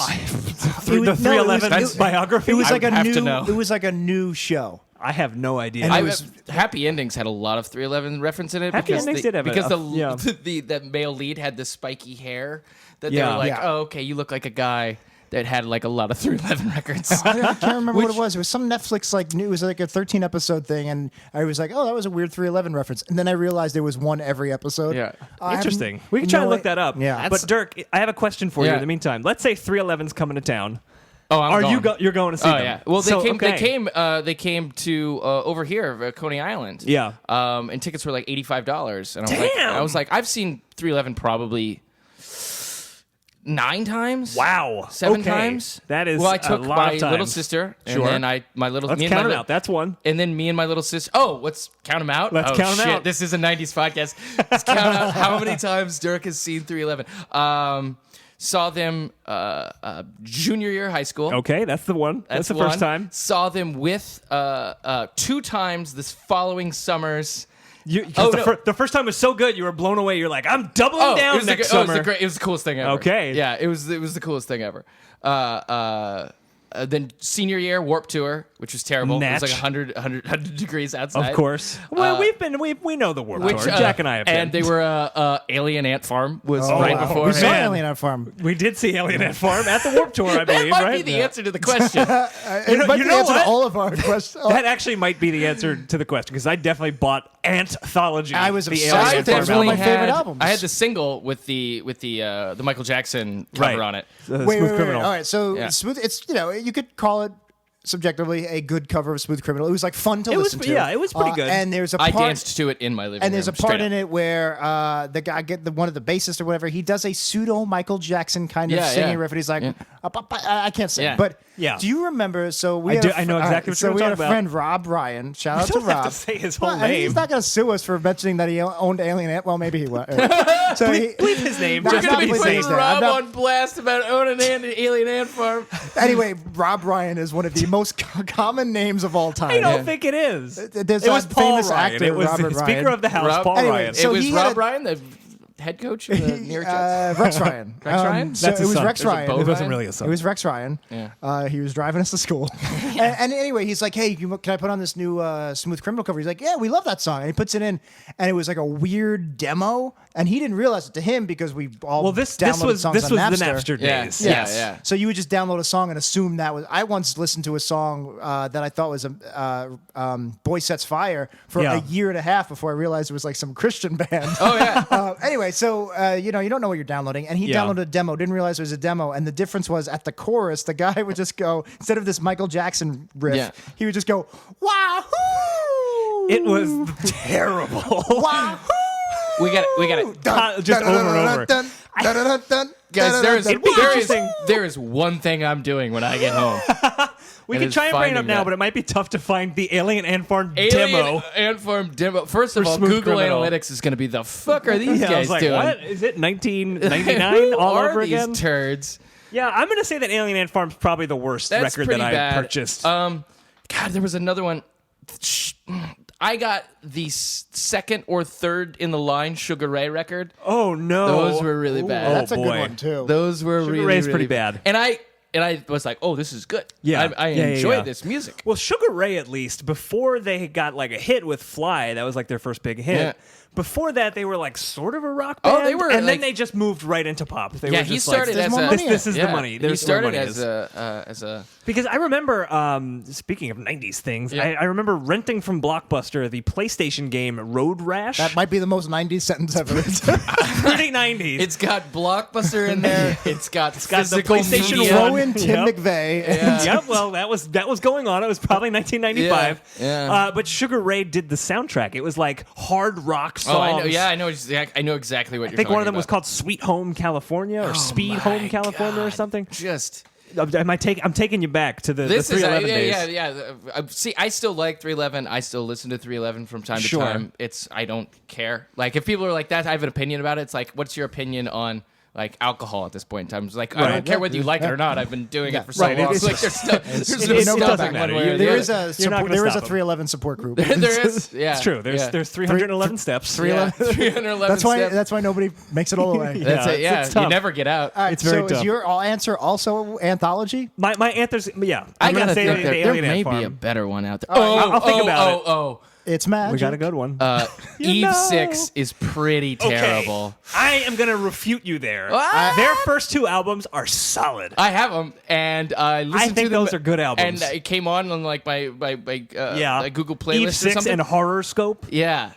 The it was- 311 it was- biography. It was I like a have new. to know. It was like a new show. I have no idea. And I it was- Happy Endings had a lot of 311 reference in it Happy because Endings did have because enough, yeah. the male lead had the spiky hair that they Yeah. were like, Yeah. oh okay, you look like a guy that had like a lot of 311 records. I can't remember what it was. It was some Netflix it was like a 13 episode thing, and I was like, oh, that was a weird 311 reference, and then I realized there was one every episode. Yeah. I have Interesting. We can try no to look i- that up. Yeah. But Dirk, I have a question for you Yeah. in the meantime. Let's say 311's coming to town. Oh, I'm Are going. you you're going to see Oh them? yeah. Well, they So, came. okay. They came to over here, Coney Island. Yeah. And tickets were like $85, and Damn. I was like, I've seen 311 probably 9 times. Wow. 7 Okay. times. That is Well, I a took lot my of times. little sister, and Sure. then my little. Let's me and count my them out. That's one. And then me and my little sister. Oh, let's count them out. Let's oh, count 'em shit. out. This is a '90s podcast. Let's count out how many times Dirk has seen 311. Saw them junior year of high school. Okay, that's the one. That's the one. first time. Saw them with 2 times this following summers. Because Oh, no. the first time was so good, you were blown away. You're like, I'm doubling down it was next the, oh, it was summer. it was the coolest thing ever. Okay. Yeah, it was the coolest thing ever. Then senior year Warp Tour, which was terrible. It Natch. was like 100 degrees outside. Of course. Well, we know the Warped Tour. Jack and I have been. And they were Alien Ant Farm was Oh, right wow. before. We saw Man. Alien on Farm. We did see Alien Ant Farm at the Warped Tour, I That believe, might right? be the answer to the question. It might you be know the answer what? to all of our questions. That actually might be the answer to the question because I definitely bought Anthology. I was the obsessed Alien with Ant that. Farm It's one of my album. favorite albums. I had the single with the Michael Jackson cover Right. on it. The Wait, Smooth wait. Criminal. All right, so Yeah. smooth. It's you could call it subjectively a good cover of Smooth Criminal. It was like fun to listen to. Yeah, it was pretty good. And there's a I part, danced to it in my living room. and there's a part straight in up. it where the guy one of the bassists or whatever, he does a pseudo Michael Jackson kind of Yeah, singing yeah. riff, and he's like, I can't sing, Yeah. but Yeah. do you remember? So we I had do- a fr- I know all exactly what so you're we had a talking about. friend Rob Ryan. Shout out don't to have Rob. to say his whole Well, I mean, name. he's not going to sue us for mentioning that he owned Alien Ant. Well, maybe he was. So he, Bleep his name. We're We're Just not gonna to be be putting safe. his name. Rob I'm not- on blast about owning an alien ant farm. anyway, Rob Ryan is one of the most common names of all time. I don't think it is. There's It was that Paul famous Ryan. actor, It was Robert the Speaker Ryan. of the House, Rob- Paul Anyway, Ryan. so it was he had Rob a- Ryan, the head coach of the New York Jets. Rex Ryan. Rex Ryan? So That's it his was son. Rex There's a Ryan. boat It wasn't Ryan? really a son. It was Rex Ryan. Yeah. He was driving us to school. and anyway, he's like, hey, can I put on this new Smooth Criminal cover? He's like, yeah, we love that song. And he puts it in, and it was like a weird demo. And he didn't realize it to him because we all Well, this downloaded was songs on the Napster. Napster Yeah. days. Yeah. Yes. So you would just download a song and assume that was. I once listened to a song that I thought was "Boy Sets Fire" for Yeah. a year and a half before I realized it was like some Christian band. Oh yeah. Anyway, so you don't know what you're downloading, and he Yeah. downloaded a demo, didn't realize it was a demo, and the difference was at the chorus, the guy would just go instead of this Michael Jackson riff, Yeah. he would just go wahoo. It was terrible. wahoo. we got it. Just over and over. Guys, interesting. there is one thing I'm doing when I get home. We It can is try and bring it up finding now, that. but it might be tough to find the Alien Ant Farm Alien demo. Ant Farm demo. First of For all, Smooth Google Criminal. Analytics is going to be the fuck are these Yeah, I guys was like, doing? what? Is it 1999 Who all are over these again? turds? Yeah, I'm going to say that Alien Ant Farm's probably the worst That's record pretty that bad. I purchased. God, there was another one. I got the second or third in the line Sugar Ray record. oh, no. Those were really bad. That's a good boy. one too. Those were Sugar really, Ray's really pretty bad. And I was like, oh, this is good. Yeah. I Yeah, enjoy yeah. this music. Well, Sugar Ray, at least, before they got like a hit with Fly, that was like their first big hit. Yeah. Before that, they were like sort of a rock band. Oh, they were, and like- then they just moved right into pop. They Yeah, were he just started like, as more a. money in this is yeah, the money. He There's where started money as is. a. Because I remember, speaking of 90s things, Yeah. I remember renting from Blockbuster the PlayStation game Road Rash. That might be the most 90s sentence ever. pretty 90s. It's got Blockbuster in there. It's got got the physical PlayStation media. Throw 1. in Tim Yep. McVeigh. Yeah. Yep, well, that was going on. It was probably 1995. Yeah, yeah. But Sugar Ray did the soundtrack. It was like hard rock songs. Oh, I know. Yeah, I know exactly what you're I think talking one of them was about. called Sweet Home California or Speed my Home California or God. something. Just I'm taking you back to the this is 311 days. yeah. See, I still like 311. I still listen to 311 from time Sure. to time. I don't care. Like if people are like that, I have an opinion about it. It's like, what's your opinion on like alcohol at this point in time? It's like I Right. don't care whether you like it or not. I've been doing it for so Right, long. it's- It's like there's no it stopping doesn't one matter. way or the There other. is a You're not gonna there is a stop 'em. 311 support group. There is. Yeah, It's true. yeah. There's 311 steps. 311. 311 That's why. steps. That's why nobody makes it all the way. That's Yeah, it. Yeah, it's you tough. never get out. All right, It's very so tough. is your answer also anthology? My answer's yeah. I I'm gonna gotta say think the there Alien may Ant Farm. be a better one out there. I'll think about it. Oh, It's magic. We got a good one. You Eve know. 6 is pretty terrible. I am gonna refute you there. What? Their first two albums are solid. I have them, and I listened think to them. those are good albums. And it came on like my Yeah, like Google playlist Eve or 6 something. and Horoscope. Yeah.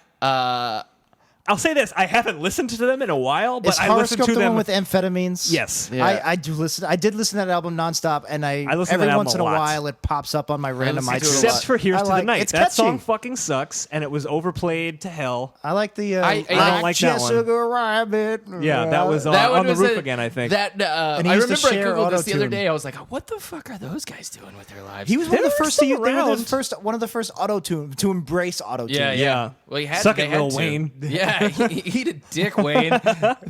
I'll say this: I haven't listened to them in a while, but Is I listened Horoscope to the them one with amphetamines? Yes. Yeah. I do listen. I did listen to that album nonstop, and I listen to every that album once a in a lot. while it pops up on my random listen to it a iTunes. lot. Except for Here's I to the like- Night. it's That catchy. song fucking sucks, and it was overplayed to hell. I like the. I don't like that one. Sugar Rabbit. Yeah, that was that one on the was roof a- again, I think. That And he I used to remember I share googled this the other auto-tune. day. I was like, what the fuck are those guys doing with their lives? He was one of They the were first still to. They were the around. first. One of the first auto tune to embrace auto tune. Yeah, yeah. Yeah. Well, he had Suck they it, had Lil to. Wayne. Yeah, he did Dick Wayne.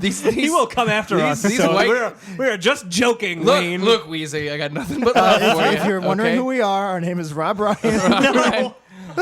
He will come after us. these so white- we're just joking, Look, Wayne. look, Weezy, I got nothing but love for you. If you're wondering okay? who we are, our name is Rob Ryan. No.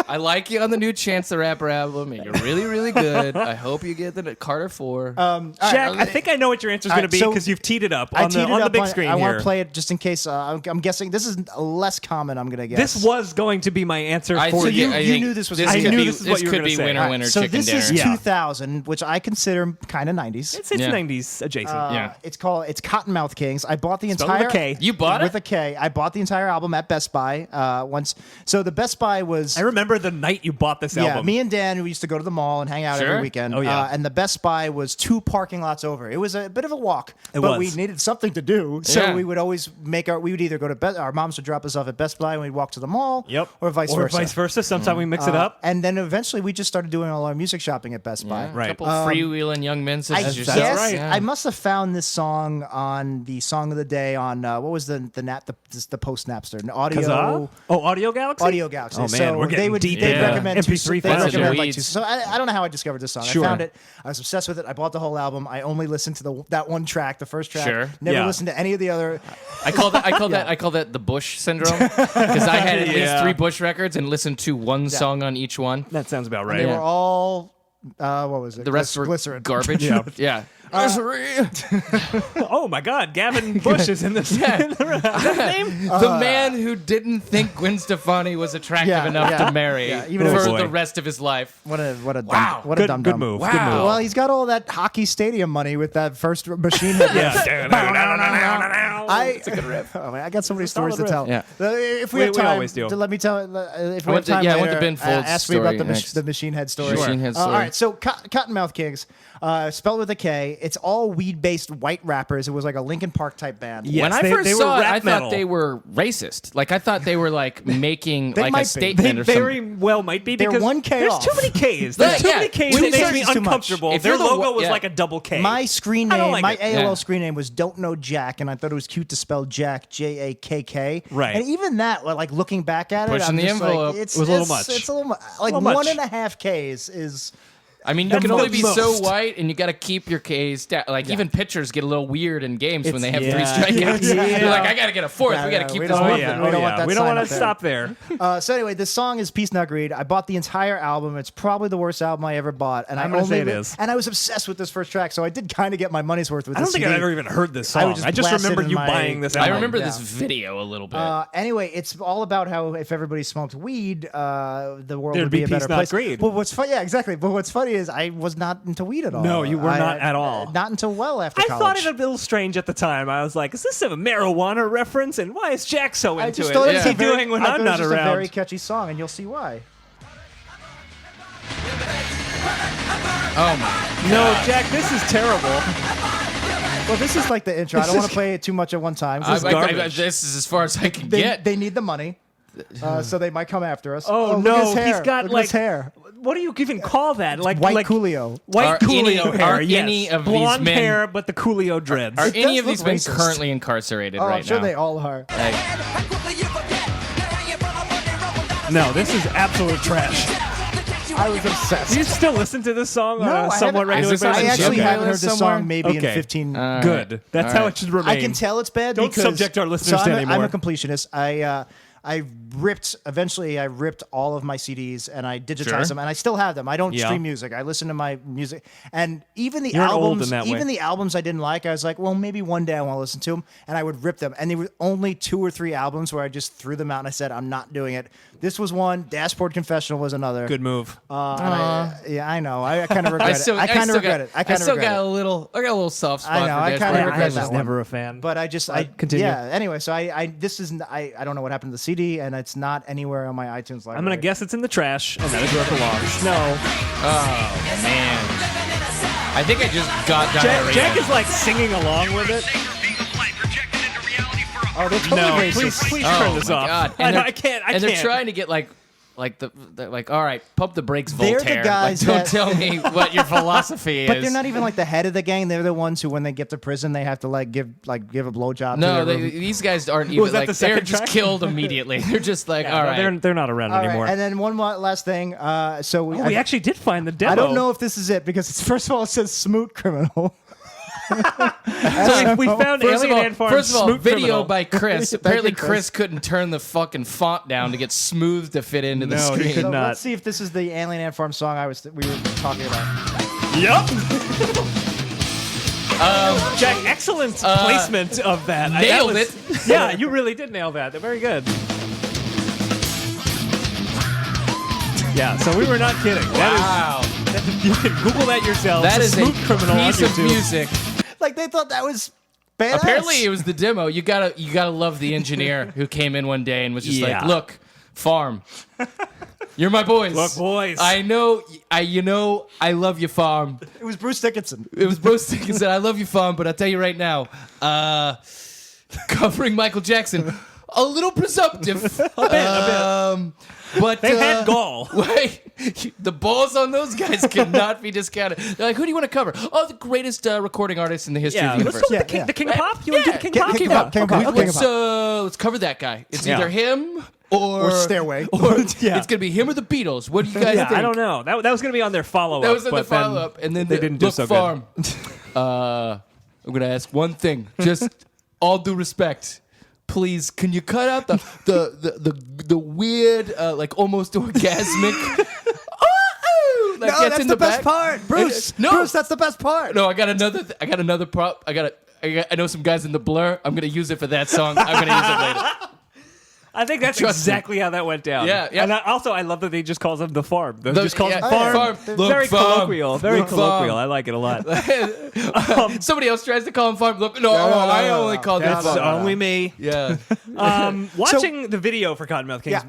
I like you on the new Chance the Rapper album. You're really, really good. I hope you get the Carter 4. Jack, I think I know what your answer's All going right, to be so because you've teed it up I on teed it the up big on- screen I here. want to play it just in case. I'm guessing this is less common. I'm gonna guess This was going to be my answer for think- you. I you think knew this was- This I could knew be, this is what you were could gonna be say. winner, All right, winner, So chicken this dinner. is Yeah. 2000, which I consider kind of 90s. It's Yeah. 90s adjacent. Yeah. It's Cottonmouth Kings. I bought the Spelled with entire. a K. You bought with it? a K. I bought the entire album at Best Buy once. So the Best Buy was. I remember remember the night you bought this album. Yeah, me and Dan, we used to go to the mall and hang out Sure. every weekend. Oh, yeah. And the Best Buy was 2 parking lots over. It was a bit of a walk, but was. we needed something to do. So Yeah. we would always we would either go to our moms would drop us off at Best Buy and we'd walk to the mall. Yep. Or vice versa. Or vice versa. Sometimes we mix it up. And then eventually we just started doing all our music shopping at Best Buy. Right. A couple freewheeling young men such I as guess yourself. right. I must have found this song on the Song of the Day on what was the post Napster Audio. Kazaa? Oh, Audio Galaxy? Audio Galaxy. Oh, man, so we're getting they'd deep in recommend MP3 they files. recommend like Weeds. 2. So I don't know how I discovered this song. Sure. I found it. I was obsessed with it. I bought the whole album. I only listened to that one track, the first track. Sure. Never Yeah. listened to any of the other. I call that the Bush syndrome because I had at least Yeah. 3 Bush records and listened to one song on each one. That sounds about right. They were all what was it? The rest were glycerin. garbage. Yeah. Oh my God, Gavin Bush is in this. Yeah. Is that his name? The man who didn't think Gwen Stefani was attractive Yeah, enough yeah. to marry Yeah, even if for it's- Oh, boy. the rest of his life. What a Wow. what a dumb Good move. Wow. Good move. Well, he's got all that hockey stadium money with that first machine head. It's a good riff. Oh, man, I got so many stories to riff. tell. Yeah. If we We have time, always do. let me tell. If we I have want to- time yeah, I later, want the Ben Folds ask me about story next. the machine head story. Sure. Machine Head All story. right, so Cottonmouth Kings, spelled with a K. It's all weed-based white rappers. It was like a Linkin Park type band. Yeah. When Yes, I they- first they were saw it, rap I thought metal. they were racist. Like I thought they were like making They like might a be. statement They or something. very well might be They're because 1K there's off. too many Ks. There's too Yeah. many Ks. When It you makes start, me it's too much. uncomfortable. If Their you're the logo one- was yeah. like a double K. My screen I don't name, like my it. AOL Yeah. screen name was Don't Know Jack, and I thought it was cute to spell Jack, Jakk. Right. And even that, like looking back at it, Pushing I'm the just envelope. Like, it's, It was a little it's- much. It's a little like little much. 1.5 Ks is. I mean, you The can only be most. so white, and you got to keep your Ks down. Like even pitchers get a little weird in games when they have 3 yeah. strikeouts. Yeah. You're like, I got to get a 4th. Yeah, we got yeah, to keep we this don't one. want yeah. that. We don't want that We don't sign want up to there. stop there. So anyway, this song is Peace Not Greed. I bought the entire album. It's probably the worst album I ever bought, and I'm I gonna only say it is. And I was obsessed with this first track, so I did kind of get my money's worth with I this don't think CD. I've ever even heard this I song. would just I just blast it remember in you my- buying this I album. remember Yeah. this video a little bit. Anyway, it's all about how if everybody smoked weed, the world There'd would be be a better peace, not place. greed. But what's funny, yeah, exactly. But what's funny is I was not into weed at all. No, you were not at all. Not until well after I college. thought it a little strange at the time. I was like, is this a marijuana reference? And why is Jack so I into just it? thought it What's was he a very, doing when I thought I'm it was not just around? a very catchy song, and you'll see why. Oh my! No, Jack, this is terrible. Well, this is like the intro. I don't want to play it too much at one time. is garbage. This is as far as I can They, get. they need the money, so they might come after us. Oh, look no, at his hair. he's got Look at like his hair. What do you even call that? Like White Coolio. White Are Coolio any- hair. are yes. any of these blonde men- hair, but the Coolio dreads. Are It any does of these look men racist. currently incarcerated Oh, right I'm sure now? they all are. Like, no, this is absolute trash. I was obsessed. Do you still listen to this song No, on I a somewhat haven't- regular Is this on basis? I a actually Jim haven't heard playlist this somewhere? song maybe in Okay. 15. Good. That's how it should remain. I can tell it's bad Don't because subject our listeners so to I'm anymore. I'm a completionist. I ripped all of my CDs and I digitized Sure. them and I still have them. I don't Yeah. stream music. I listen to my music and even the You're old albums, in that way. even the albums I didn't like, I was like, well, maybe one day I want to listen to them, and I would rip them. And there were only 2 or 3 albums where I just threw them out and I said, I'm not doing it. This was one. Dashboard Confessional was another. Good move. Yeah, I know. I kind of regret it. I kind of regret it. I I kind of still regret got it. a little soft spot. I know, For I kinda Dashboard regret I that was Confessional. one. never a fan. But I just, continue. yeah. Anyway, so I don't know what happened to the CD, and it's not anywhere on my iTunes library. I'm going to guess it's in the trash, and that is where it belongs. No. Oh man! I think I just got diarrhea. Jack is like singing along with it. Oh, they're totally No, racist. please Oh turn this my off. God. I, know, I can't. and they're trying to get like all right, pump the brakes, They're the Voltaire. guys don't that- tell me what your philosophy is. But they're not even like the head of the gang. They're the ones who, when they get to prison, they have to give a blowjob. No, to their room. these guys aren't even Was that like the they're second just track? killed immediately. They're just like, all right. They're not around All right, anymore. and then one more last thing. So we actually did find the demo. I don't know if this is it because it's, first of all, it says Smoot Criminal. So we found Alien Ant Farm. First of all, Smoot video Criminal. by Chris. Apparently, Chris. Chris couldn't turn the fucking font down to get smooth to fit into the No, he screen. could So not. let's see if this is the Alien Ant Farm song we were talking about. Yep. Jack, excellent placement of that. nailed it. Yeah, you really did nail that. They're very good. Yeah, so we were not kidding. Wow, You can Google that yourself. that is a Smoot Criminal on piece of YouTube. music. Like they thought that was badass. Apparently, it was the demo. You gotta love the engineer who came in one day and was just Yeah. like, "Look, farm, You're my boys. Look, boys. I know. I love your farm. It was Bruce Dickinson. It was Bruce Dickinson. I love your farm, but I'll tell you right now, covering Michael Jackson, a little presumptive. A bit. But They had gall. Wait, the balls on those guys cannot be discounted. They're like, who do you want to cover? Oh, the greatest recording artist in the history of the Let's universe. go with the King of Pop. You want to do the King of Pop? King of Pop. King of Pop. Okay. King of Pop. Let's cover that guy. It's Yeah. either him or Stairway. or Yeah. it's gonna be him or the Beatles. What do you guys Yeah, think? I don't know. That was going to be on their follow-up. That was in the but then follow-up, and then they didn't do look, so farm. I'm gonna ask one thing, just all due respect. Please, can you cut out the weird, like almost orgasmic? That No, gets that's in the best back? part, Bruce. No. Bruce, that's the best part. No, I got another prop. I know some guys in the Blur. I'm gonna use it for that song. I'm gonna use it later. I think that's Trust me. exactly how that went down. Yeah, yeah. And I love that they just calls them the farm. They The- just calls yeah, them farm. farm. Look, Very farm. colloquial. Very Look, colloquial. farm. I like it a lot. Somebody else tries to call him farm. Look, no, I only call them That's farm. only me. Yeah. Watching the video for Cottonmouth Kings,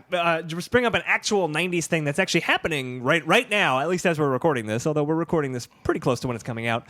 just bring up an actual 90s thing that's actually happening right now, at least as we're recording this, although we're recording this pretty close to when it's coming out.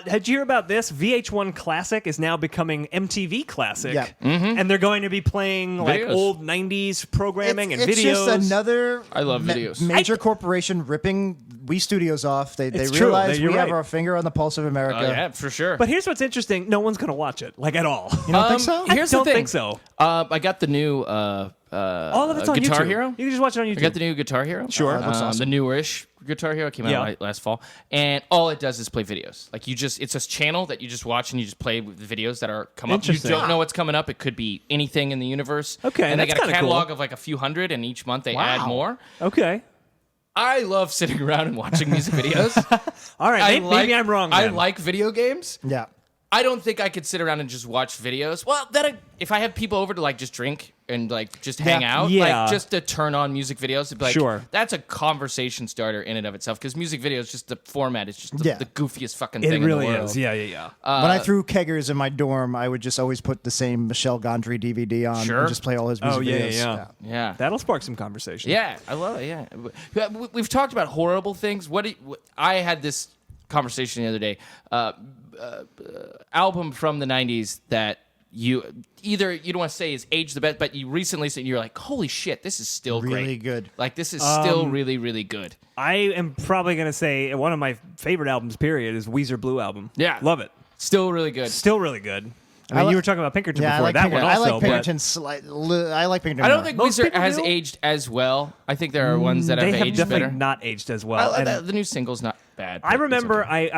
Did you hear about this? VH1 Classic is now becoming MTV Classic. Yeah. And they're going to be playing like Videos. old 90s programming it's and videos. just another I love videos. major corporation ripping We Studios off. They It's true. realize You're we have right. our finger on the pulse of America. Yeah, for sure. But here's what's interesting. No one's going to watch it, like at all. You don't think so? I Here's don't the thing. think so. I got the new All of it's on Guitar YouTube. Hero. You can just watch it on YouTube. I got the new Guitar Hero. Sure. That looks awesome. The newish Guitar Hero came Yeah. out last fall, and all it does is play videos. Like it's a channel that you just watch and you just play with the videos that are come up. You Interesting. don't know what's coming up. It could be anything in the universe. Okay, and they that's got a kinda catalog cool. of like a few hundred, and each month they Wow. add more. Okay. I love sitting around and watching music videos. All right. Maybe I'm wrong. I then. like video games. Yeah. I don't think I could sit around and just watch videos. Well, if I have people over to like just drink and like just hang out, Yeah. like just to turn on music videos, it'd be like, Sure. that's a conversation starter in and of itself. Because music videos, just the format is just Yeah. the goofiest fucking It thing really in the world. is. Yeah. When I threw keggers in my dorm, I would just always put the same Michel Gondry DVD on Sure. and just play all his music Oh, yeah, videos. yeah. Yeah. That'll spark some conversation. Yeah, I love it. Yeah, we've talked about horrible things. I had this conversation the other day. Album from the '90s that you don't want to say is aged the best, but you recently said you're like, holy shit, this is still Really great. good. Like this is still really, really good. I am probably going to say one of my favorite albums, period, is Weezer Blue Album. Yeah. Love it. Still really good. Still really good. I I mean, li- you were talking about Pinkerton Yeah, I before. like that Pinkerton. one also. I like but Pinkerton. I like Pinkerton. I don't more. think Most Weezer people has do. aged as well. I think there are ones that they have have aged definitely better. not aged as well. And The new single's not bad. I but it's remember okay.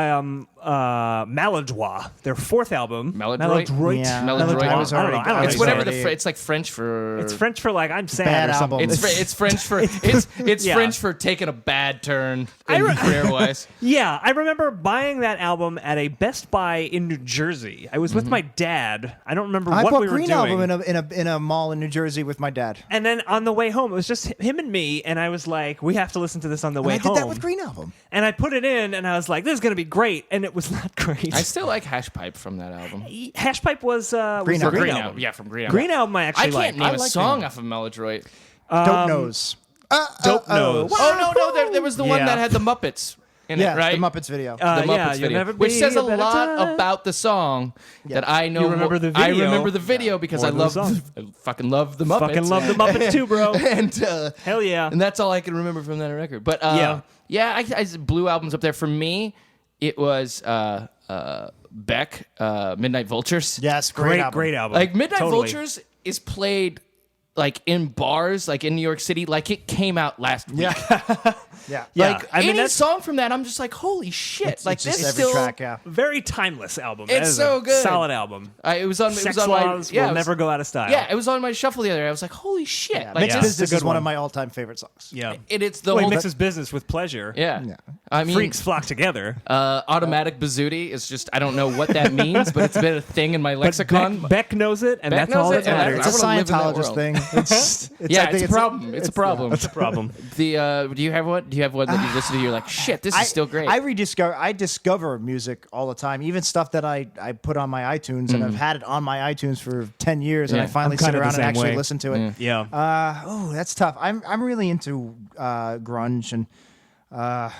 Maladroit, their fourth album. Maladroit? Yeah, Melodrama. I was already. I don't know. It's It's whatever already- it's like French for. It's French for like I'm sad Bad or something. album. It's French for it's Yeah. French for taking a bad turn I re- career wise. Yeah, I remember buying that album at a Best Buy in New Jersey. I was with my dad. I don't remember I what bought we were Green doing. Album in a mall in New Jersey with my dad. And then on the way home, it was just him and me, and I was like, we have to listen to this on the And way I did home. that with Green Album. And I put it in, and I was like, this is going to be great. And it was not great. I still like Hash Pipe from that album. Hashpipe was Green the Album. Green Album. Yeah, from Green Album. Green Album I I actually can't like. name a like song Green off of Melodroit. Dope Nose. Dope Nose. Oh no, there was the one Yeah. that had the Muppets in Yeah, it, right? the Muppets video. The Yeah, Muppets You'll video, Never which Be says a Better lot Time. about the song that I know. You remember the I video. remember the video because More I than the love, song. I fucking love the Muppets. Fucking love the Muppets too, bro. and Hell yeah. and that's all I can remember from that record. But Yeah. Blue Album's up there for me. It was Beck, Midnight Vultures. Yes, great album. Great album. Like Midnight Totally. Vultures is played like in bars, like in New York City, like it came out last week. Yeah. Yeah. Yeah. Like I mean, any that's- song from that, I'm just like, holy shit! Like It's just this every still. track, yeah. Very timeless album. It's That is so a good. Solid album. It was on. Sex it was on Laws my. Yeah, will it was- never go out of style. Yeah, it was on my shuffle the other day. I was like, holy shit! Yeah, Like Mixed Yeah. Business It's a is good one one. of my all-time favorite songs. Yeah. it's the Well, he whole. mixes business with pleasure. Yeah. Yeah. I mean, Freaks flock together. automatic bazooti is just. I don't know what that means, but it's been a thing in my lexicon. Beck knows it, and Beck that's all knows that it, and matters. It's a I wanna live in that Scientologist world. thing. It's Yeah, I think it's a problem. It's a problem. That's a problem. Do you have what? Do you have one that you listen to? You're like, shit, this is still great. I discover music all the time, even stuff that I put on my iTunes, and I've had it on my iTunes for 10 years, and I finally I'm sit kinda the around and same actually way. listen to it. Yeah. Oh, that's tough. I'm really into grunge, and I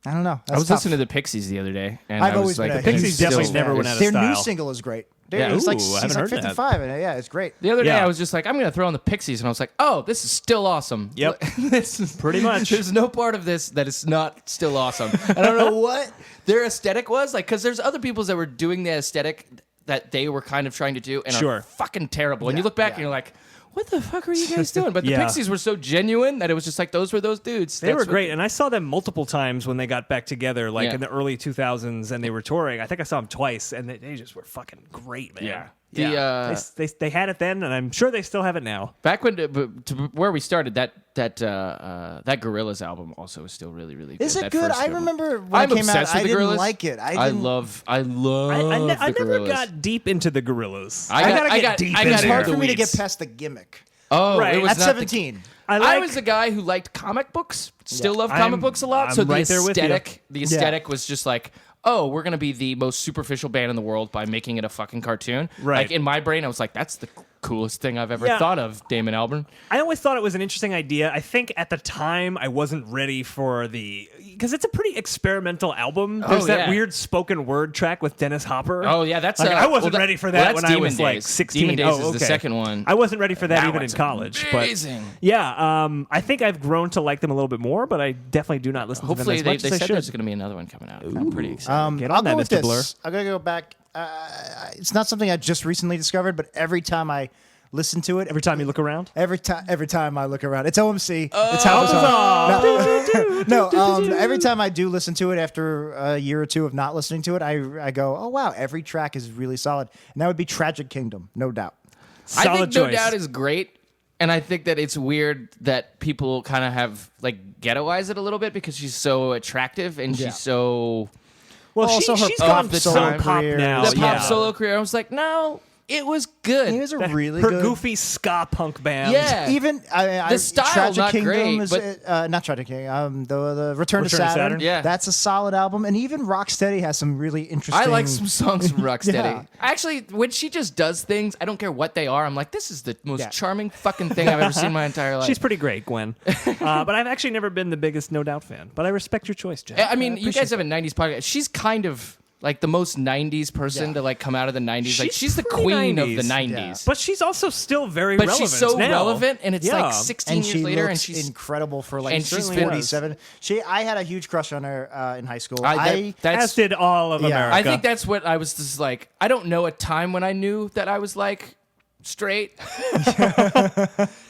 don't know. That's I was tough. listening to the Pixies the other day, and I've I was always like, been a The Pixies huge definitely fan. never went out of Their new style. single is great. Dude, Yeah. it's like, Ooh, I he's haven't like heard that. 55, and yeah, it's great. The other day, Yeah. I was just like, I'm going to throw on the Pixies, and I was like, oh, this is still awesome. Yep. This is Pretty much. There's no part of this that is not still awesome. I don't know what their aesthetic was like, because there's other people that were doing the aesthetic that they were kind of trying to do, and Sure. are fucking terrible. And you look back and you're like, what the fuck are you guys doing? But the Yeah. Pixies were so genuine that it was just like, those were those dudes. They were great, and I saw them multiple times when they got back together, like Yeah. in the early 2000s, and they were touring. I think I saw them twice, and they just were fucking great, man. Yeah. Yeah. They had it then, and I'm sure they still have it now. Back when to where we started, that Gorillaz album also was still really, really good. Is it That good? first I album. remember when I'm it came out, obsessed with I the didn't Gorillaz. like it. I love I the never Gorillas. got deep into the Gorillas. I got deep I into got It's it. into hard the for me to weeds. get past the gimmick. Oh, Right. it was At not 17. I was a guy who liked comic books. Still love comic books a lot. I'm So the right there with you. aesthetic was just like, oh, we're gonna be the most superficial band in the world by making it a fucking cartoon. Right. Like in my brain, I was like, that's the coolest thing I've ever Yeah. thought of, Damon Albarn. I always thought it was an interesting idea. I think at the time I wasn't ready for because it's a pretty experimental album. There's that yeah. weird spoken word track with Dennis Hopper. Oh yeah, that's Like, I wasn't well, ready for well, that that's when I Demon was like Days. 16. Demon Days Oh, is the okay. second one. I wasn't ready for that That even in one's college. amazing. But yeah, I think I've grown to like them a a little bit more, but I definitely do not listen Hopefully to them as they much as I said should. there's going to be another one coming out. I'm pretty excited. Get on I'll that, go with Mr. this. Blur. I'm gonna go back. It's not something I just recently discovered, but every time I listen to it, Every time you look around. every time I look around, it's OMC. It's how No, every time I do listen to it after a year or two of not listening to it, I go, oh wow, every track is really solid, and that would be Tragic Kingdom, no doubt. Solid I think choice. No Doubt is great. And I think that it's weird that people kind of have like ghettoize it a little bit because she's so attractive and Yeah. she's so Well, Also, her she's pop gone the so time pop career now. is- the pop yeah. solo career. I was like, no, it was good. It was a really Her good. goofy ska punk band. Yeah. Even The style's Tragic not Kingdom great, is but- not Tragic Kingdom. The Return to Return to Saturn. Saturn? Yeah. That's a solid album, and even Rocksteady has some really interesting. I like some songs from Rocksteady. Yeah. Actually, when she just does things, I don't care what they are. I'm like, this is the most Yeah. charming fucking thing I've ever seen in my entire life. She's pretty great, Gwen. But I've actually never been the biggest No Doubt fan. But I respect your choice, Jeff. I mean, you guys have a 90s podcast. She's kind of like the most 90s person Yeah. to like come out of the 90s. Like She's she's the pretty queen 90s. of the 90s. Yeah. But she's also still very But relevant she's so now. relevant, and it's Yeah. like 16 and years she later, looks and she's incredible for like and she's certainly 47. I had a huge crush on her in high school. As As did all of Yeah. America. I think that's what I was just like. I don't know a time when I knew that I was like straight.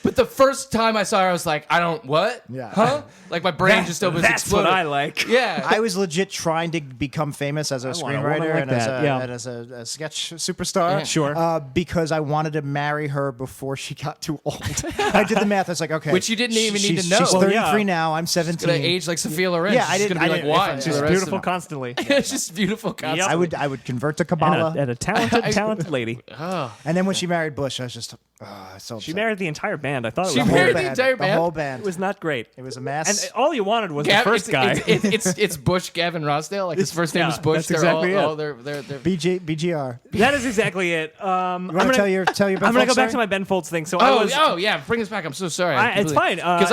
But the first time I saw her, I was like, I don't what? Yeah. Huh? Like my brain just almost That's exploded. what I like. Yeah. I was legit trying to become famous as a want a woman screenwriter like and, that, yeah. and as a sketch superstar. Yeah. Sure. Because I wanted to marry her before she got too old. I did the math. I was like, okay. Which you didn't even need to she's- know. She's Well, 33 yeah. now. I'm 17. gonna age like Sophia Loren. Yeah, I She's didn't- gonna be I like didn't- if I- wine. for She's the rest beautiful of constantly. it's just beautiful. Constantly. I would convert to Kabbalah. And a talented lady. And then when she married Bush, I was just so She upset. married the entire band. I thought it She was married horrible. the entire band? The whole band. It was not great. It was a And mess. all you wanted was Gav- the first guy. It's Bush Gavin Rossdale. Like his first name Yeah, is Bush. that's They're exactly all, it. they're BGR. That is exactly it. You want to tell your Ben I'm gonna Folds go back to story? my Ben Folds thing. So I was. yeah, bring us back. I'm so sorry. It's fine, Because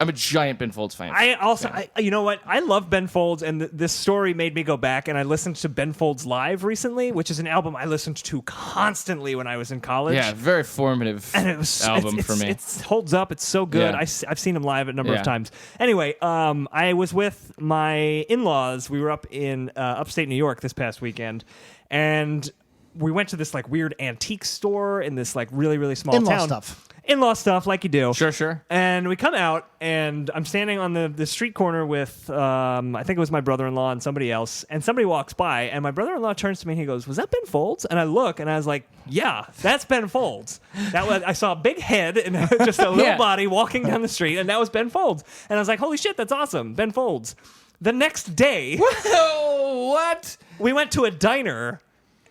I'm a giant Ben Folds fan. I also, you know what? I love Ben Folds, and this story made me go back and I listened to Ben Folds Live recently, which is an album I listened to constantly when I was in college. Yeah, very formative And it was album for me. It holds up. It's so good. Yeah. I've seen him live a number Yeah. of times. Anyway, I was with my in-laws. We were up in upstate New York this past weekend, and we went to this like weird antique store in this like really really small In-law town. stuff. In-law stuff, like you do. Sure. And we come out, and I'm standing on the street corner with, I think it was my brother-in-law and somebody else, and somebody walks by, and my brother-in-law turns to me, and he goes, "Was that Ben Folds?" And I look, and I was like, "Yeah, that's Ben Folds." That was, I saw a big head and just a little Yeah. body walking down the street, and that was Ben Folds. And I was like, "Holy shit, that's awesome, Ben Folds." The next day, Oh, what? we went to a diner,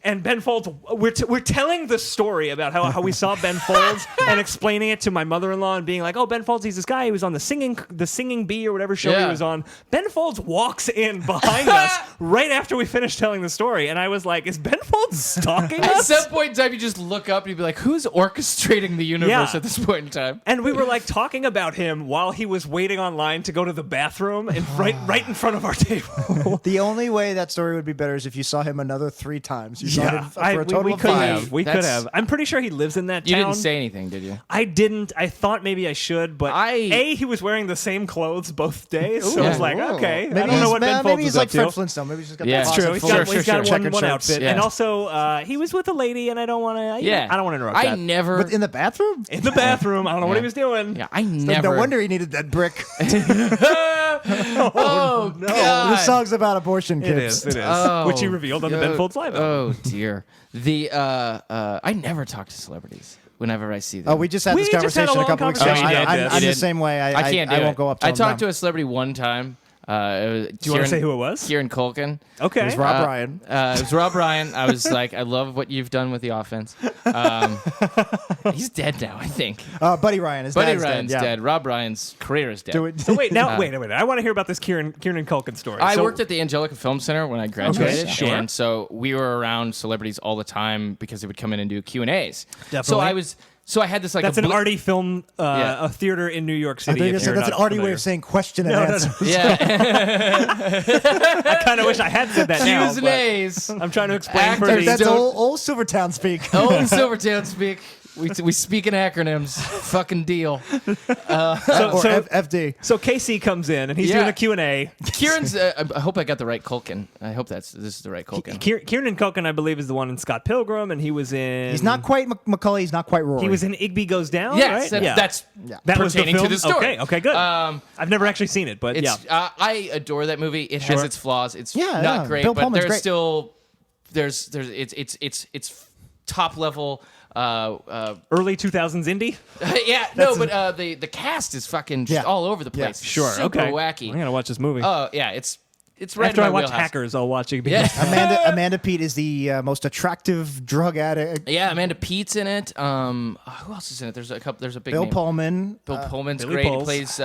And Ben Folds, we're telling the story about how we saw Ben Folds and explaining it to my mother-in-law and being like, oh, Ben Folds, he's this guy. He was on the Singing Bee or whatever show he was on. Ben Folds walks in behind us right after we finished telling the story. And I was like, is Ben Folds stalking At us? some point in time, you just look up and you'd be like, who's orchestrating the universe at this point in time? And we were like talking about him while he was waiting online to go to the bathroom and right in front of our table. The only way that story would be better is if you saw him another 3 times. You saw him for a total we of could 5. have. We could have. I'm pretty sure he lives in that You town. didn't say anything, did you? I didn't. I thought maybe I should, but he was wearing the same clothes both days, so I was like, okay, Maybe I don't know what Ben Folds maybe is he's up like to. Fred Flintstone. Maybe he's just got Yeah. that It's True. closet He's full of got one checkered shirts. outfit, Yeah. and also he was with a lady, and I don't want to. Yeah. I don't want to interrupt I that. never. In the bathroom? In the bathroom, I don't know what Yeah. he was doing. Yeah, I never. No wonder he needed that brick. Oh, God. This song's about abortion, It kids. is. It is. Oh, Which he revealed on the Ben Folds Live album. Oh dear. I never talk to celebrities whenever I see them. Oh, we just had We this just had a conversation a long couple weeks ago. conversation. I'm You the did. same way. I can't do I it. won't go up to I him. talked to a celebrity one time. Do you want to say who it was? Kieran Culkin. Okay. It was Rob Ryan. It was Rob Ryan. I was like, I love what you've done with the offense. He's dead now, I think. Buddy Ryan. His Buddy dad's Ryan's dead. dead. Rob Ryan's career is dead. Do it. So wait, wait a minute. I want to hear about this Kieran Culkin story. I So- worked at the Angelica Film Center when I graduated, sure. and so we were around celebrities all the time because they would come in and do Q&As. Definitely. So I had this like That's a an bli- arty film, Yeah. a theater in New York I City. think if you said you're that's an not arty way familiar. of saying question and No, answer. Yeah, I kind of wish I had said that now. Q's and but A's. I'm trying to explain for Actors the. That's don't- old Silvertown speak. Old Silvertown speak. We speak in acronyms. Fucking deal. Or so- FD. So KC comes in and he's Yeah. doing a Q&A. Kieran's. I hope I got the right Culkin. I hope this is the right Culkin. Kieran Culkin, I believe, is the one in Scott Pilgrim, and he was in. He's not quite Macaulay. He's not quite Rory. He was in Igby Goes Down. Yes, right? that's that was the pertaining to film? the story. Okay, good. I've never actually seen it, but It's, yeah. I adore that movie. It has Sure. its flaws. It's Yeah, not yeah. great, Bill but Pullman's there's great. still it's top level. Early 2000s indie. Yeah, no, but the cast is fucking just Yeah. all over the place. Sure. Super okay. wacky. I'm gonna watch this movie. Oh yeah, it's right After in I my watch wheelhouse. Hackers, I'll watch Igby. Yeah. Goes Down. Amanda Peet is the most attractive drug addict. Yeah, Amanda Peet's in it. Who else is in it? There's a big Bill name. Pullman. Bill Pullman's Billy great. Pulls. He plays